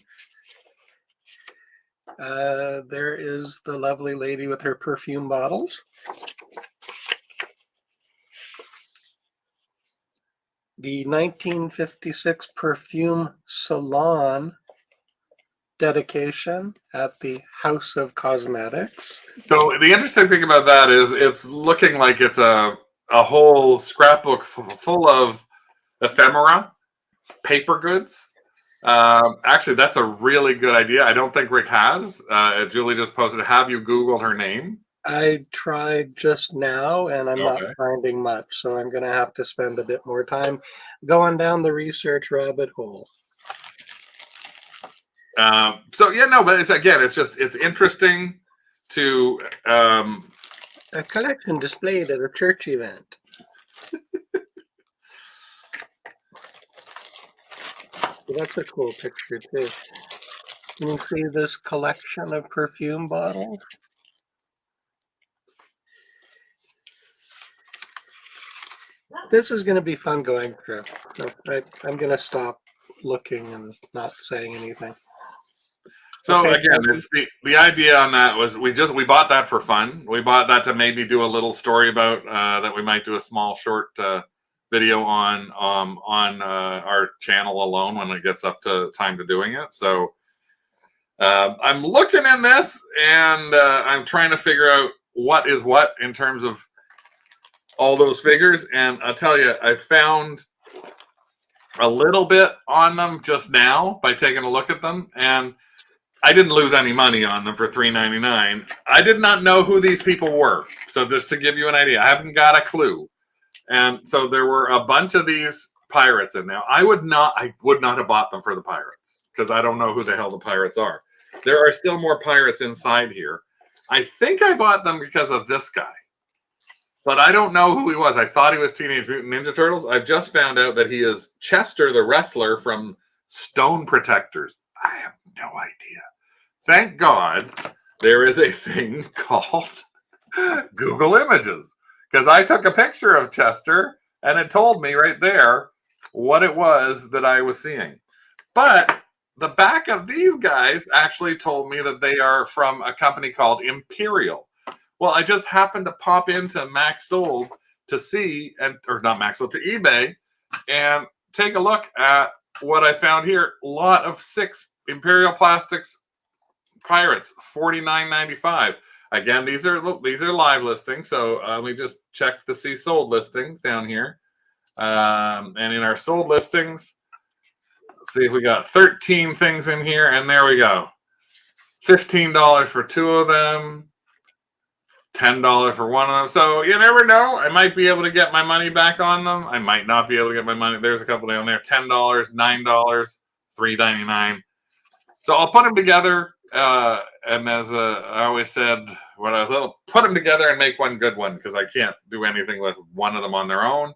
Speaker 2: There is the lovely lady with her perfume bottles. The 1956 perfume salon dedication at the House of Cosmetics.
Speaker 1: So the interesting thing about that is it's looking like it's a whole scrapbook full of ephemera, paper goods. Actually, that's a really good idea. I don't think Rick has. Julie just posted, have you Googled her name?
Speaker 2: I tried just now and I'm not
Speaker 1: Okay.
Speaker 2: finding much, so I'm going to have to spend a bit more time going down the research rabbit hole.
Speaker 1: So yeah, no, but it's interesting to
Speaker 2: A collection displayed at a church event. Well, that's a cool picture too. Can you see this collection of perfume bottles? This is going to be fun going through. So I'm going to stop looking and not saying anything.
Speaker 1: So
Speaker 2: Okay,
Speaker 1: again, it's the idea on that was we bought that for fun. We bought that to maybe do a little story about that we might do a small short video on our channel alone when it gets up to time to doing it. So I'm looking in this and I'm trying to figure out what is what in terms of all those figures. And I'll tell you, I found a little bit on them just now by taking a look at them, and I didn't lose any money on them for $3.99. I did not know who these people were. So just to give you an idea, I haven't got a clue. And so there were a bunch of these pirates in there. I would not have bought them for the pirates because I don't know who the hell the pirates are. There are still more pirates inside here. I think I bought them because of this guy, but I don't know who he was. I thought he was Teenage Mutant Ninja Turtles. I've just found out that he is Chester, the wrestler from Stone Protectors. I have no idea. Thank God there is a thing called Google Images, because I took a picture of Chester and it told me right there what it was that I was seeing. But the back of these guys actually told me that they are from a company called Imperial. Well, I just happened to pop into Max Sold to see, or not Max Sold, to eBay, and take a look at what I found here. A lot of 6 Imperial Plastics Pirates, $49.95. Again, these are live listings, so let me just check the see sold listings down here. And in our sold listings, let's see if we got 13 things in here, and there we go. $15 for 2 of them, $10 for 1 of them. So you never know. I might be able to get my money back on them. I might not be able to get my money. There's a couple down there. $10, $9, $3.99. So I'll put them together. And as I always said when I was little, put them together and make one good one, because I can't do anything with one of them on their own.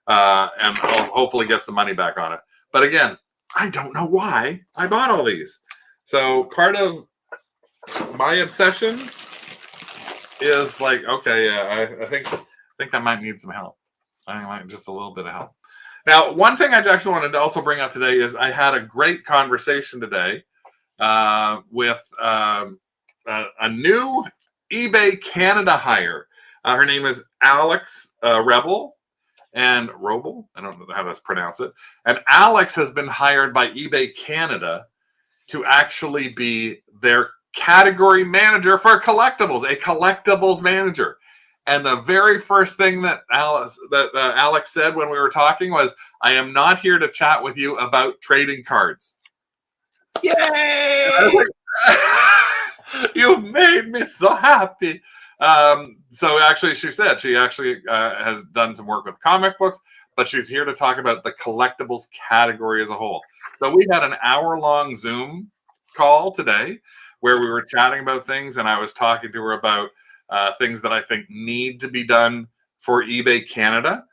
Speaker 1: And I'll hopefully get some money back on it. But again, I don't know why I bought all these. So part of my obsession is like, okay, yeah, I think I might need some help. I might just a little bit of help. Now, one thing I actually wanted to also bring up today is I had a great conversation today with a new eBay Canada hire. Her name is Alex Rebel and Robel. I don't know how to pronounce it. And Alex has been hired by eBay Canada to actually be their category manager for collectibles, a collectibles manager. And the very first thing that Alex said when we were talking was, "I am not here to chat with you about trading cards."
Speaker 2: Yay!
Speaker 1: You've made me so happy. So actually, she said she actually has done some work with comic books, but she's here to talk about the collectibles category as a whole. So we had an hour-long Zoom call today where we were chatting about things, and I was talking to her about things that I think need to be done for eBay Canada,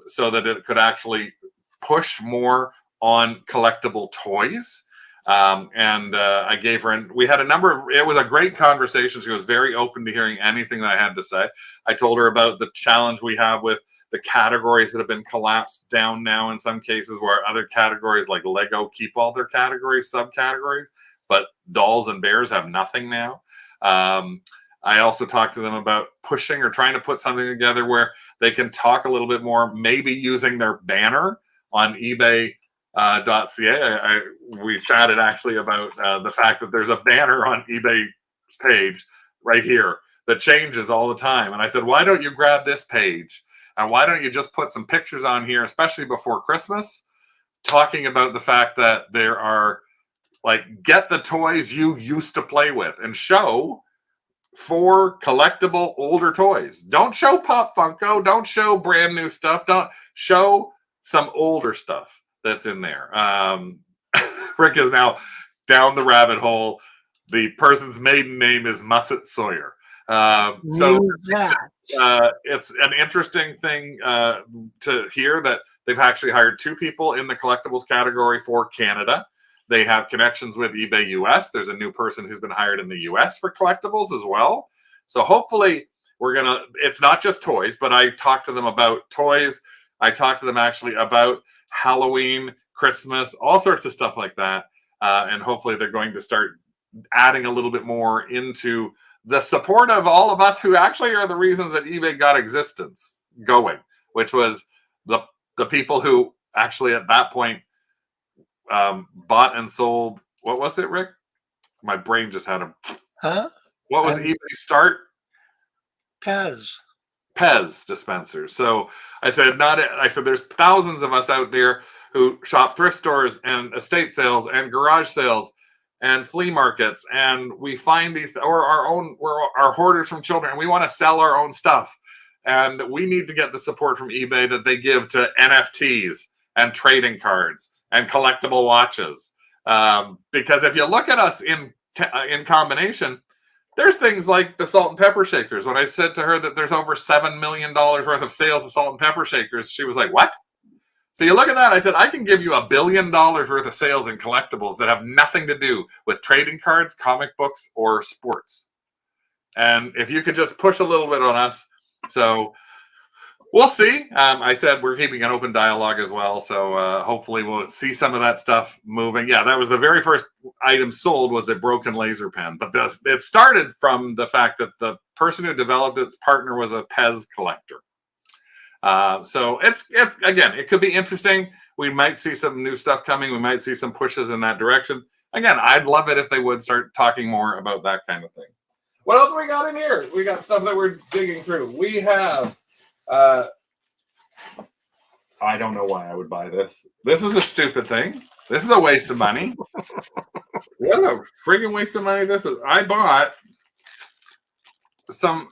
Speaker 1: so that it could actually push more on collectible toys. And I gave her, and we had it was a great conversation. She was very open to hearing anything that I had to say. I told her about the challenge we have with the categories that have been collapsed down now in some cases, where other categories like Lego keep all their categories, subcategories, but dolls and bears have nothing now. I also talked to them about pushing or trying to put something together where they can talk a little bit more, maybe using their banner on eBay.ca. We chatted actually about the fact that there's a banner on eBay's page right here that changes all the time. And I said, why don't you grab this page? And why don't you just put some pictures on here, especially before Christmas, talking about the fact that there are, like, get the toys you used to play with and show 4 collectible older toys. Don't show Pop Funko. Don't show brand new stuff. Don't show some older stuff that's in there. Rick is now down the rabbit hole. The person's maiden name is Musset Sawyer. So it's an interesting thing to hear that they've actually hired 2 people in the collectibles category for Canada. They have connections with eBay US. There's a new person who's been hired in the US for collectibles as well. So hopefully it's not just toys, but I talked to them about toys. I talked to them actually about Halloween, Christmas, all sorts of stuff like that. And hopefully they're going to start adding a little bit more into the support of all of us who actually are the reasons that eBay got existence going, which was the people who actually at that point bought and sold. What was it, Rick? My brain just had a.
Speaker 2: Huh?
Speaker 1: What was eBay start?
Speaker 2: Pez
Speaker 1: Dispensers. So I said, there's thousands of us out there who shop thrift stores and estate sales and garage sales and flea markets, and we find these, or we're our hoarders from children, and we want to sell our own stuff, and we need to get the support from eBay that they give to NFTs and trading cards and collectible watches, because if you look at us in combination, there's things like the salt and pepper shakers. When I said to her that there's over $7 million worth of sales of salt and pepper shakers, she was like, what? So you look at that, I said, I can give you $1 billion worth of sales in collectibles that have nothing to do with trading cards, comic books, or sports. And if you could just push a little bit on us. So we'll see. I said we're keeping an open dialogue as well. So hopefully we'll see some of that stuff moving. Yeah, that was the very first item sold, was a broken laser pen. But it started from the fact that the person who developed its partner was a Pez collector. So it's again, it could be interesting. We might see some new stuff coming. We might see some pushes in that direction. Again, I'd love it if they would start talking more about that kind of thing. What else we got in here? We got stuff that we're digging through. We have, I don't know why I would buy this. This is a stupid thing. This is a waste of money. What a friggin' waste of money this was. I bought some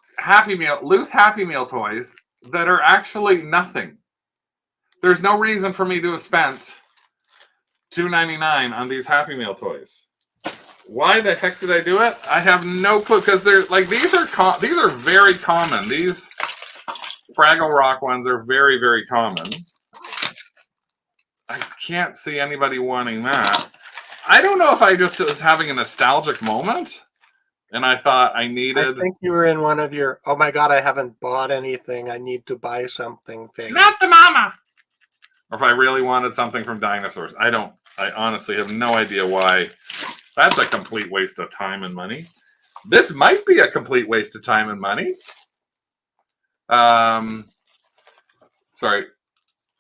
Speaker 1: loose Happy Meal toys that are actually nothing. There's no reason for me to have spent $2.99 on these Happy Meal toys. Why the heck did I do it? I have no clue, because they're like, these are very common. These Fraggle Rock ones are very, very common. I can't see anybody wanting that. I don't know if I just was having a nostalgic moment and I thought I needed.
Speaker 2: I think you were in one of your, oh my God, I haven't bought anything, I need to buy something phase.
Speaker 1: Not the mama! Or if I really wanted something from dinosaurs. I honestly have no idea why. That's a complete waste of time and money. This might be a complete waste of time and money. Sorry.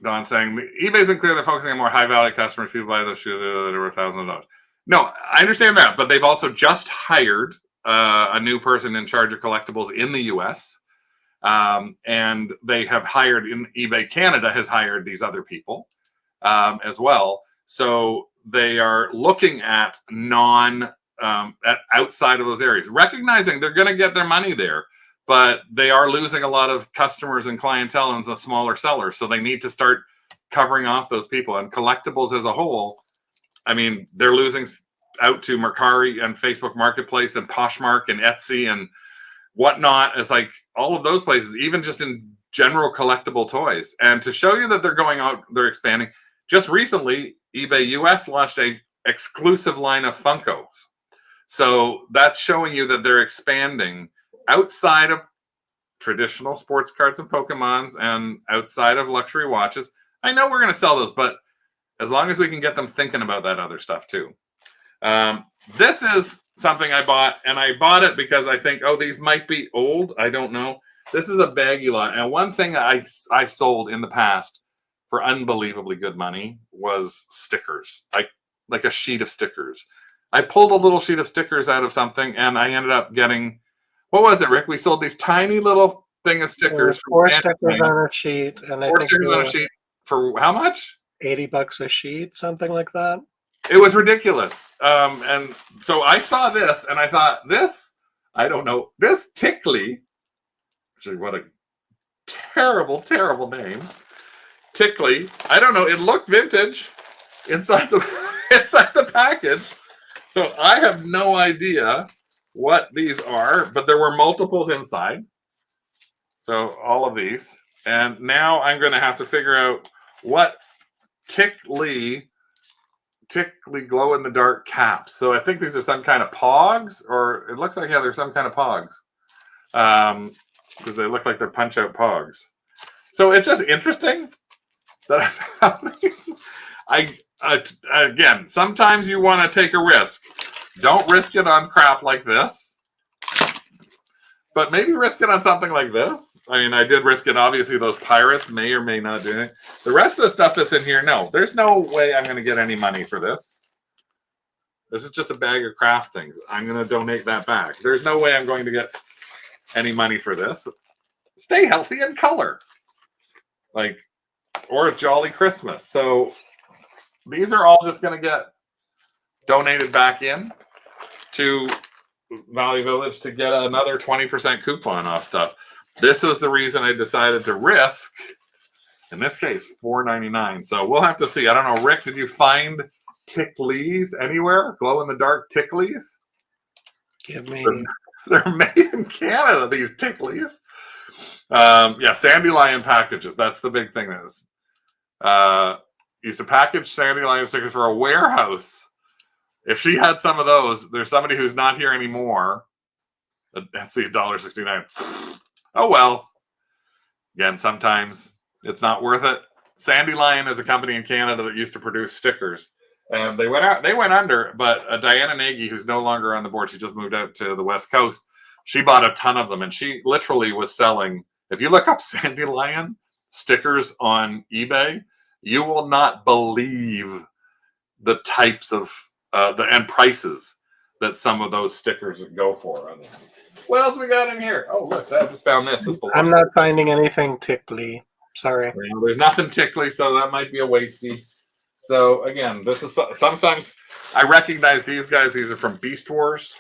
Speaker 1: Don saying, eBay's been clear they're focusing on more high-value customers. People buy those shoes that are worth $1,000. No, I understand that, but they've also just hired a new person in charge of collectibles in the U.S., and they have hired, in eBay Canada has hired these other people as well. So they are looking at outside of those areas, recognizing they're going to get their money there, but they are losing a lot of customers and clientele and the smaller sellers. So they need to start covering off those people. And collectibles as a whole, I mean, they're losing out to Mercari and Facebook Marketplace and Poshmark and Etsy and whatnot. It's like all of those places, even just in general collectible toys. And to show you that they're going out, they're expanding. Just recently, eBay US launched a exclusive line of Funkos. So that's showing you that they're expanding outside of traditional sports cards and Pokemons and outside of luxury watches. I know we're going to sell those, but as long as we can get them thinking about that other stuff too. This is something I bought, and I bought it because I think, oh, these might be old. I don't know. This is a Baggie lot. And one thing I sold in the past for unbelievably good money was stickers. Like a sheet of stickers. I pulled a little sheet of stickers out of something, and I ended up getting, what was it, Rick? We sold these tiny little thing of stickers.
Speaker 2: Four stickers on a sheet, and I
Speaker 1: Four
Speaker 2: think
Speaker 1: stickers on a sheet for how much?
Speaker 2: $80 a sheet, something like that.
Speaker 1: It was ridiculous. And so I saw this, and I thought, this, I don't know, this Tickly, what a terrible, terrible name. Tickly, I don't know, it looked vintage inside the package. So I have no idea what these are, but there were multiples inside. So all of these. And now I'm going to have to figure out what Tickly glow in the dark caps. So I think these are some kind of pogs, or it looks like, yeah, they're some kind of pogs. Because they look like they're punch out pogs. So it's just interesting that I found these. Again, sometimes you want to take a risk. Don't risk it on crap like this, but maybe risk it on something like this. I mean, I did risk it. Obviously, those pirates may or may not do it. The rest of the stuff that's in here, no. There's no way I'm going to get any money for this. This is just a bag of craft things. I'm going to donate that back. There's no way I'm going to get any money for this. Stay healthy and color. Or a Jolly Christmas. So these are all just going to get donated back in to Value Village to get another 20% coupon off stuff. This is the reason I decided to risk, in this case, $4.99. So we'll have to see. I don't know, Rick, did you find Ticklies anywhere? Glow-in-the-dark Ticklies?
Speaker 2: Give me...
Speaker 1: They're made in Canada, these Ticklies. Yeah, Sandy Lion packages. That's the big thing. Used to package Sandy Lion stickers for a warehouse. If she had some of those, there's somebody who's not here anymore. Let's see, $1.69. Oh, well. Again, sometimes it's not worth it. Sandy Lion is a company in Canada that used to produce stickers. And they went under, but Diana Nagy, who's no longer on the board, she just moved out to the West Coast. She bought a ton of them, and she literally was selling. If you look up Sandy Lion stickers on eBay, you will not believe the types of and prices that some of those stickers go for. What else we got in here? Oh, look, I just found this.
Speaker 2: I'm not finding anything Tickly. Sorry.
Speaker 1: Well, there's nothing Tickly, so that might be a wasty. So again, this is sometimes I recognize these guys. These are from Beast Wars.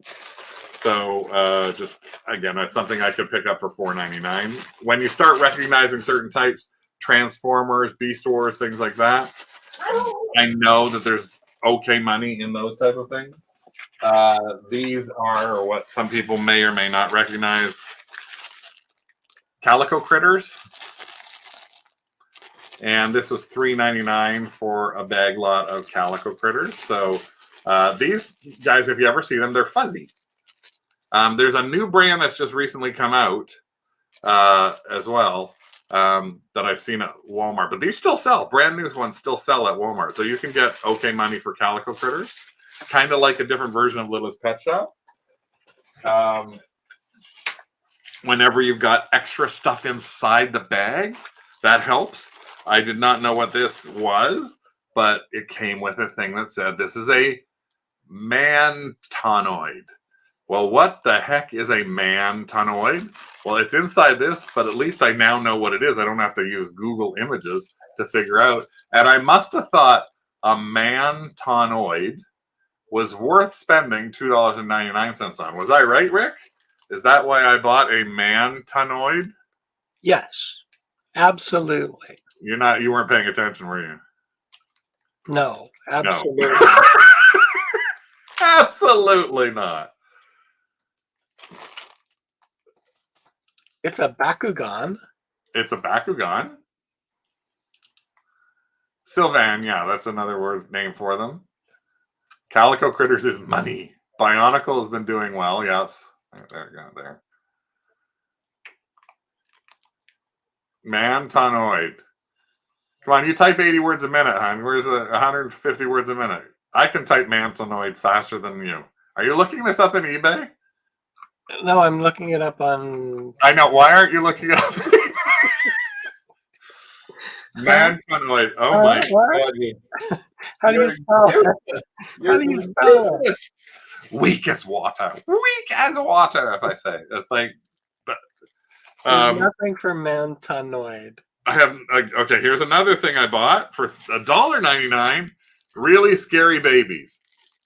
Speaker 1: So just again, that's something I could pick up for $4.99. When you start recognizing certain types, Transformers, Beast Wars, things like that, I know that there's okay money in those type of things. These are what some people may or may not recognize. Calico Critters. And this was $3.99 for a bag lot of Calico Critters. So these guys, if you ever see them, they're fuzzy. There's a new brand that's just recently come out as well that I've seen at Walmart. But these still sell. Brand new ones still sell at Walmart. So you can get okay money for Calico Critters. Kind of like a different version of Littlest Pet Shop. Whenever you've got extra stuff inside the bag, that helps. I did not know what this was, but it came with a thing that said, this is a Mantonoid. Well, what the heck is a Mantonoid? Well, it's inside this, but at least I now know what it is. I don't have to use Google Images to figure out. And I must have thought a Mantonoid was worth spending $2.99 on. Was I right, Rick? Is that why I bought a Mantonoid?
Speaker 2: Yes, absolutely.
Speaker 1: You weren't paying attention, were you?
Speaker 2: No, absolutely.
Speaker 1: No. Absolutely not.
Speaker 2: It's a Bakugan.
Speaker 1: It's a Bakugan. Sylvan, yeah, that's another word name for them. Calico Critters is money. Bionicle has been doing well, yes. There you go, there. Mantonoid. Come on, you type 80 words a minute, hon. Where's 150 words a minute? I can type Mantonoid faster than you. Are you looking this up in eBay?
Speaker 2: No, I'm looking it up on.
Speaker 1: I know. Why aren't you looking it up? Mantonoid. Oh my God.
Speaker 2: How do you spell it? How do you spell it?
Speaker 1: Weak as water. Weak as water, if I say. It's like.
Speaker 2: There's nothing for Mantonoid.
Speaker 1: I have. Okay, here's another thing I bought for $1.99. Really scary babies.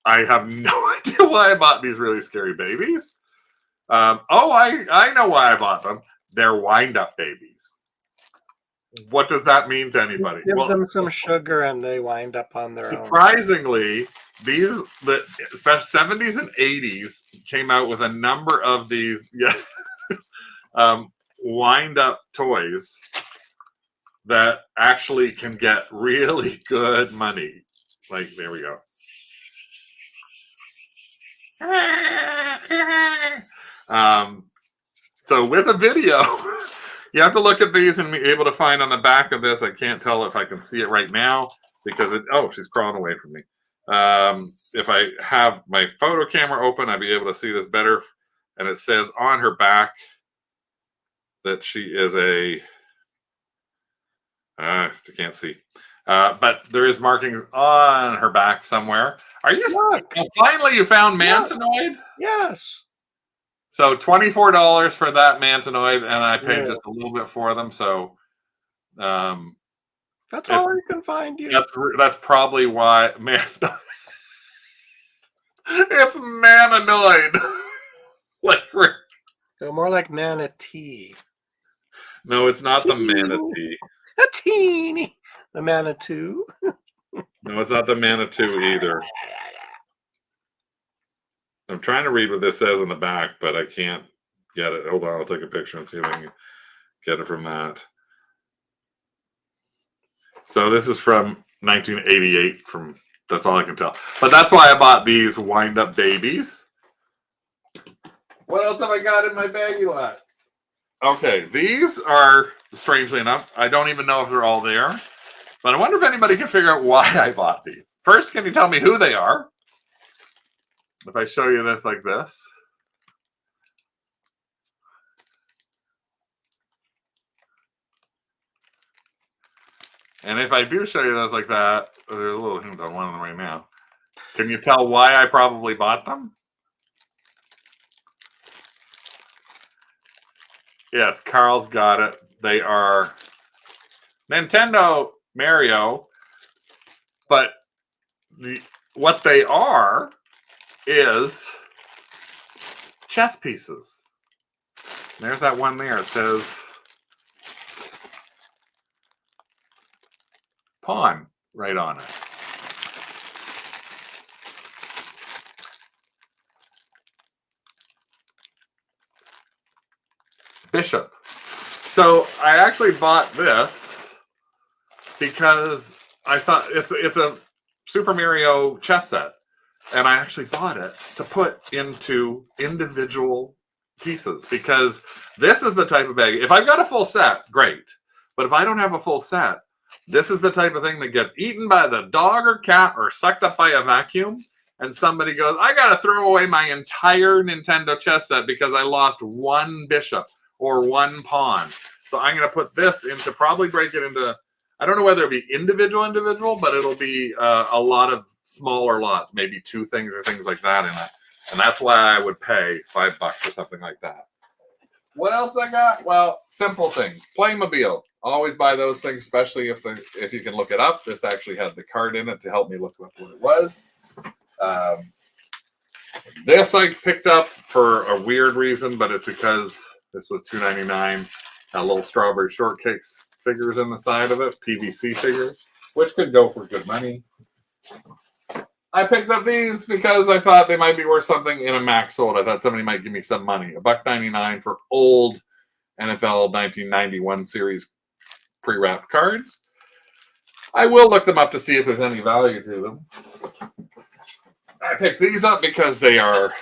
Speaker 1: I have no idea why I bought these really scary babies. I know why I bought them. They're wind-up babies. What does that mean to anybody?
Speaker 2: Give them some sugar and they wind up on their own.
Speaker 1: Surprisingly, the especially 70s and 80s came out with a number of these wind-up toys that actually can get really good money. Like, there we go. So with a video, you have to look at these and be able to find on the back of this. I can't tell if I can see it right now because she's crawling away from me. If I have my photo camera open, I'd be able to see this better. And it says on her back that she is I can't see. But there is markings on her back somewhere. Are you finally you found Mantonoid?
Speaker 2: Yes.
Speaker 1: So $24 for that Mantonoid, and I paid just a little bit for them. So
Speaker 2: that's all you can find.
Speaker 1: That's probably why it's Mananoid.
Speaker 2: So more like manatee.
Speaker 1: No, it's not the manatee.
Speaker 2: A teeny. The Manitou.
Speaker 1: No, it's not the Manitou either. I'm trying to read what this says on the back, but I can't get it. Hold on, I'll take a picture and see if I can get it from that. So this is from 1988. That's all I can tell. But that's why I bought these wind-up babies. What else have I got in my baggie lot? Okay, these are, strangely enough, I don't even know if they're all there. But I wonder if anybody can figure out why I bought these. First, can you tell me who they are? If I show you this like this. And if I do show you those like that, there's a little hint on one of them right now. Can you tell why I probably bought them? Yes, Carl's got it. They are Nintendo Mario, but what they are is chess pieces. There's that one there. It says pawn right on it. Bishop. So I actually bought this because I thought it's a Super Mario chess set. And I actually bought it to put into individual pieces because this is the type of bag. If I've got a full set, great. But if I don't have a full set, this is the type of thing that gets eaten by the dog or cat or sucked up by a vacuum. And somebody goes, I got to throw away my entire Nintendo chess set because I lost one bishop or one pawn. So I'm going to put this into, probably break it into, I don't know whether it'll be individual, but it'll be a lot of smaller lots, maybe two things or things like that in it. And that's why I would pay $5 for something like that. What else I got? Well, simple things. Playmobil. Always buy those things, especially if you can look it up. This actually had the card in it to help me look up what it was. This I picked up for a weird reason, but it's because this was $2.99. Had little strawberry shortcakes figures in the side of it, PVC figures, which could go for good money. I picked up these because I thought they might be worth something in a max sold. I thought somebody might give me some money. $1.99 for old NFL 1991 series pre-wrapped cards. I will look them up to see if there's any value to them. I picked these up because they are.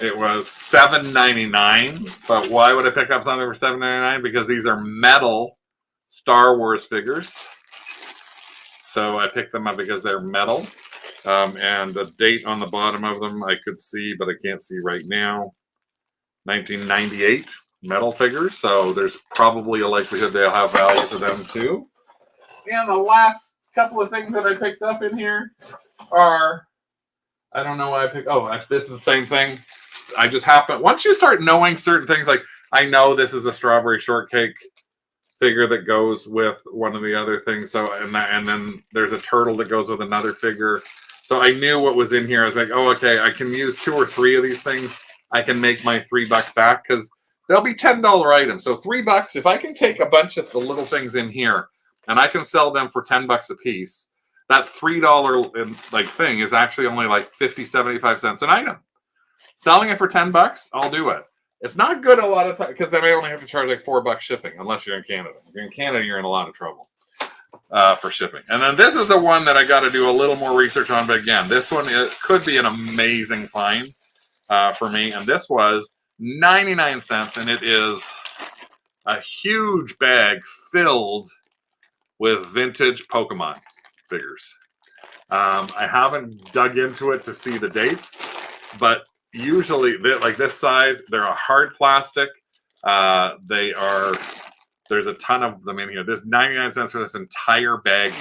Speaker 1: It was $7.99, but why would I pick up something for $7.99? Because these are metal Star Wars figures. So I picked them up because they're metal. And the date on the bottom of them I could see, but I can't see right now. 1998 metal figures. So there's probably a likelihood they'll have value to them too. And the last couple of things that I picked up in here are, I don't know why I picked, this is the same thing. I just happen, once you start knowing certain things, like I know this is a strawberry shortcake figure that goes with one of the other things. So, and then there's a turtle that goes with another figure. So I knew what was in here. I was like, oh, okay, I can use 2 or 3 of these things. I can make my $3 back because they'll be $10 items. So $3, if I can take a bunch of the little things in here and I can sell them for $10 a piece, that $3 like thing is actually only like 50, 75 cents an item. Selling it for $10, I'll do it. It's not good a lot of time because then I only have to charge like $4 shipping unless you're in Canada. If you're in Canada, you're in a lot of trouble for shipping. And then this is the one that I got to do a little more research on. But again, this one, it could be an amazing find for me. And this was 99 cents, and it is a huge bag filled with vintage Pokemon figures. I haven't dug into it to see the dates, but usually, like this size, they're a hard plastic. There's a ton of them in here. This 99 cents for this entire bag.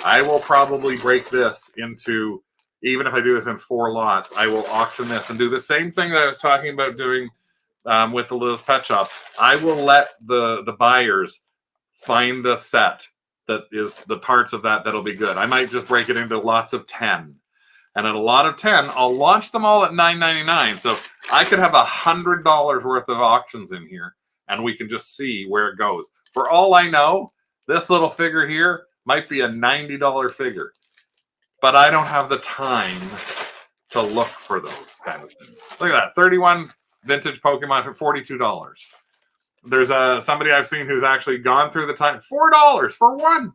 Speaker 1: I will probably break this into, even if I do this in 4 lots, I will auction this and do the same thing that I was talking about doing with the Little's Pet Shop. I will let the buyers find the set that is the parts of that'll be good. I might just break it into lots of 10. And at a lot of 10, I'll launch them all at $9.99. So I could have $100 worth of auctions in here, and we can just see where it goes. For all I know, this little figure here might be a $90 figure. But I don't have the time to look for those kind of things. Look at that, 31 vintage Pokemon for $42. There's somebody I've seen who's actually gone through the time, $4 for one.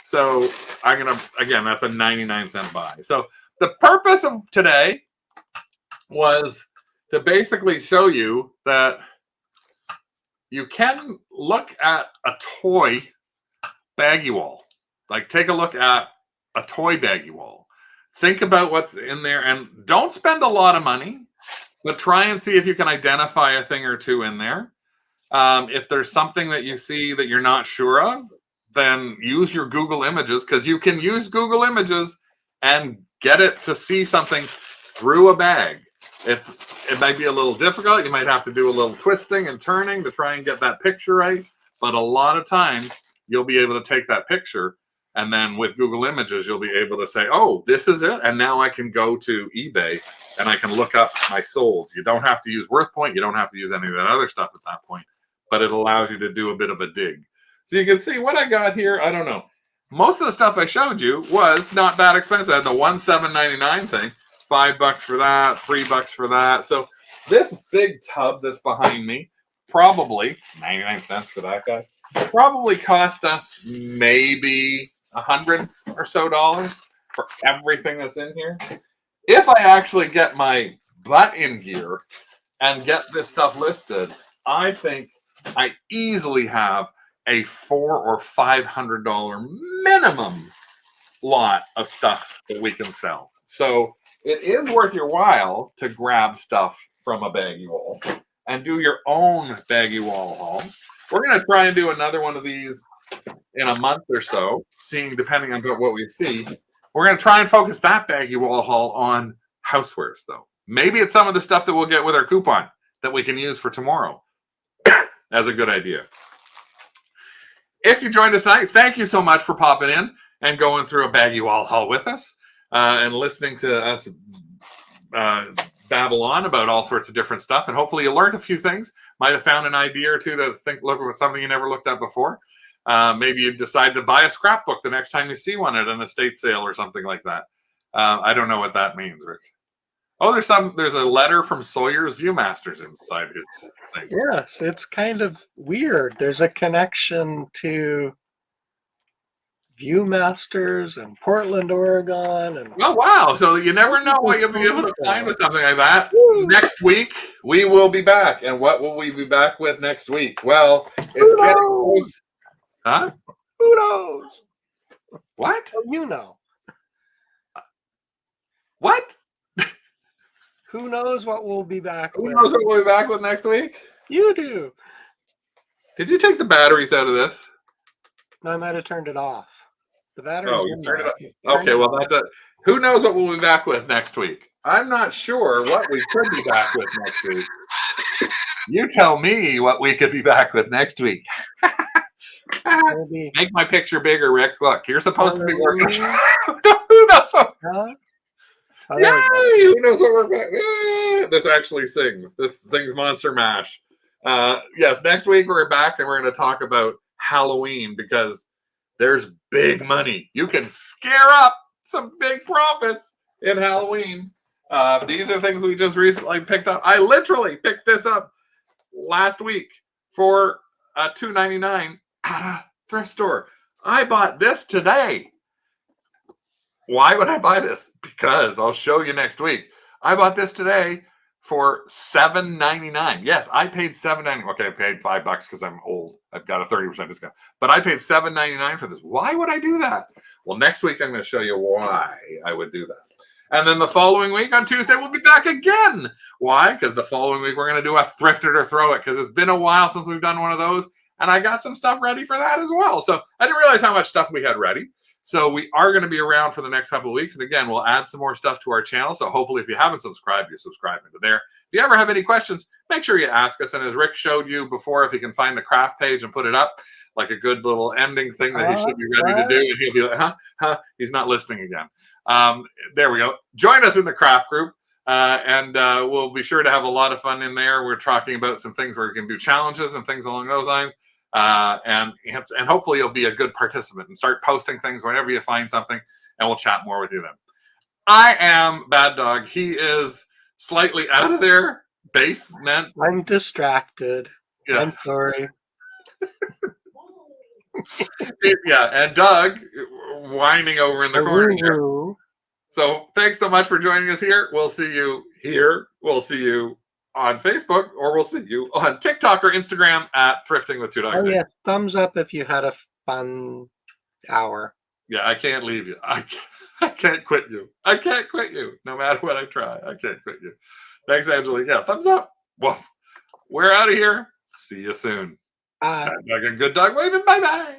Speaker 1: So I'm gonna, again, that's a 99-cent buy. So the purpose of today was to basically show you that you can look at a toy Baggie Wall. Like, take a look at a toy Baggie Wall. Think about what's in there, and don't spend a lot of money, but try and see if you can identify a thing or two in there. If there's something that you see that you're not sure of, then use your Google Images, because you can use Google Images and get it to see something through a bag. It might be a little difficult. You might have to do a little twisting and turning to try and get that picture right. But a lot of times you'll be able to take that picture, and then with Google Images, you'll be able to say, oh, this is it. And now I can go to eBay and I can look up my solds. You don't have to use WorthPoint. You don't have to use any of that other stuff at that point, but it allows you to do a bit of a dig. So you can see what I got here. I don't know. Most of the stuff I showed you was not that expensive. I had the $7.99 thing, $5 for that, $3 for that. So this big tub that's behind me, probably 99 cents for that guy, probably cost us maybe $100 or so for everything that's in here. If I actually get my butt in gear and get this stuff listed, I think I easily have a $400 or $500 minimum lot of stuff that we can sell. So it is worth your while to grab stuff from a Baggie Wall and do your own Baggie Wall haul. We're going to try and do another one of these in a month or so, seeing depending on what we see. We're going to try and focus that Baggie Wall haul on housewares, though. Maybe it's some of the stuff that we'll get with our coupon that we can use for tomorrow. That's a good idea. If you joined us tonight, thank you so much for popping in and going through a Baggie Wall haul with us and listening to us babble on about all sorts of different stuff. And hopefully you learned a few things. Might have found an idea or two to look at something you never looked at before. Maybe you decide to buy a scrapbook the next time you see one at an estate sale or something like that. I don't know what that means, Rick. Oh, there's a letter from Sawyer's Viewmasters inside his thing.
Speaker 2: Yes, it's kind of weird. There's a connection to Viewmasters and Portland, Oregon. And
Speaker 1: Oh, wow. So you never know what you'll be able to find with something like that. Next week, we will be back. And what will we be back with next week? Well, it's getting close. Huh?
Speaker 2: Who knows?
Speaker 1: What?
Speaker 2: Oh, you know.
Speaker 1: What?
Speaker 2: Who knows what we'll be back
Speaker 1: Who
Speaker 2: with?
Speaker 1: knows what we'll be back with next week?
Speaker 2: You do.
Speaker 1: Did you take the batteries out of this?
Speaker 2: No, I might have turned it off. The batteries.
Speaker 1: Oh, you turned it off. Okay, well, who knows what we'll be back with next week? I'm not sure what we could be back with next week. You tell me what we could be back with next week.
Speaker 2: Maybe.
Speaker 1: Make my picture bigger, Rick. Look, you're supposed to be working. Who knows what?
Speaker 2: Huh? Oh,
Speaker 1: Yay! Who knows what we're back? This actually sings. This sings Monster Mash. Yes, next week we're back and we're going to talk about Halloween because there's big money. You can scare up some big profits in Halloween. These are things we just recently picked up. I literally picked this up last week for $2.99 at a thrift store. I bought this today. Why would I buy this? Because I'll show you next week. I bought this today for $7.99. Yes, I paid $7.99. Okay, I paid $5 because I'm old. I've got a 30% discount. But I paid $7.99 for this. Why would I do that? Well, next week I'm going to show you why I would do that. And then the following week on Tuesday, we'll be back again. Why? Because the following week we're going to do a Thrift It or Throw It because it's been a while since we've done one of those. And I got some stuff ready for that as well. So I didn't realize how much stuff we had ready. So we are going to be around for the next couple of weeks. And again, we'll add some more stuff to our channel. So hopefully if you haven't subscribed, you subscribe into there. If you ever have any questions, make sure you ask us. And as Rick showed you before, if he can find the craft page and put it up, like a good little ending thing that he should be ready to do. And he'll be like, he's not listening again. There we go. Join us in the craft group. And we'll be sure to have a lot of fun in there. We're talking about some things where we can do challenges and things along those lines. And hopefully you'll be a good participant and start posting things whenever you find something, and we'll chat more with you then. I am Bad Dog. He is slightly out of their basement.
Speaker 2: I'm distracted.
Speaker 1: Yeah.
Speaker 2: I'm sorry.
Speaker 1: Yeah, and Doug whining over in the corner here. So thanks so much for joining us here. We'll see you here. We'll see you on Facebook, or we'll see you on TikTok or Instagram at Thrifting with Two Dogs.
Speaker 2: Oh, yeah. Thumbs up if you had a fun hour.
Speaker 1: Yeah, I can't leave you. I can't quit you. I can't quit you. No matter what I try, I can't quit you. Thanks, Angelique. Yeah, thumbs up. Well, we're out of here. See you soon.
Speaker 2: Bye.
Speaker 1: Like a good dog waving. Bye-bye.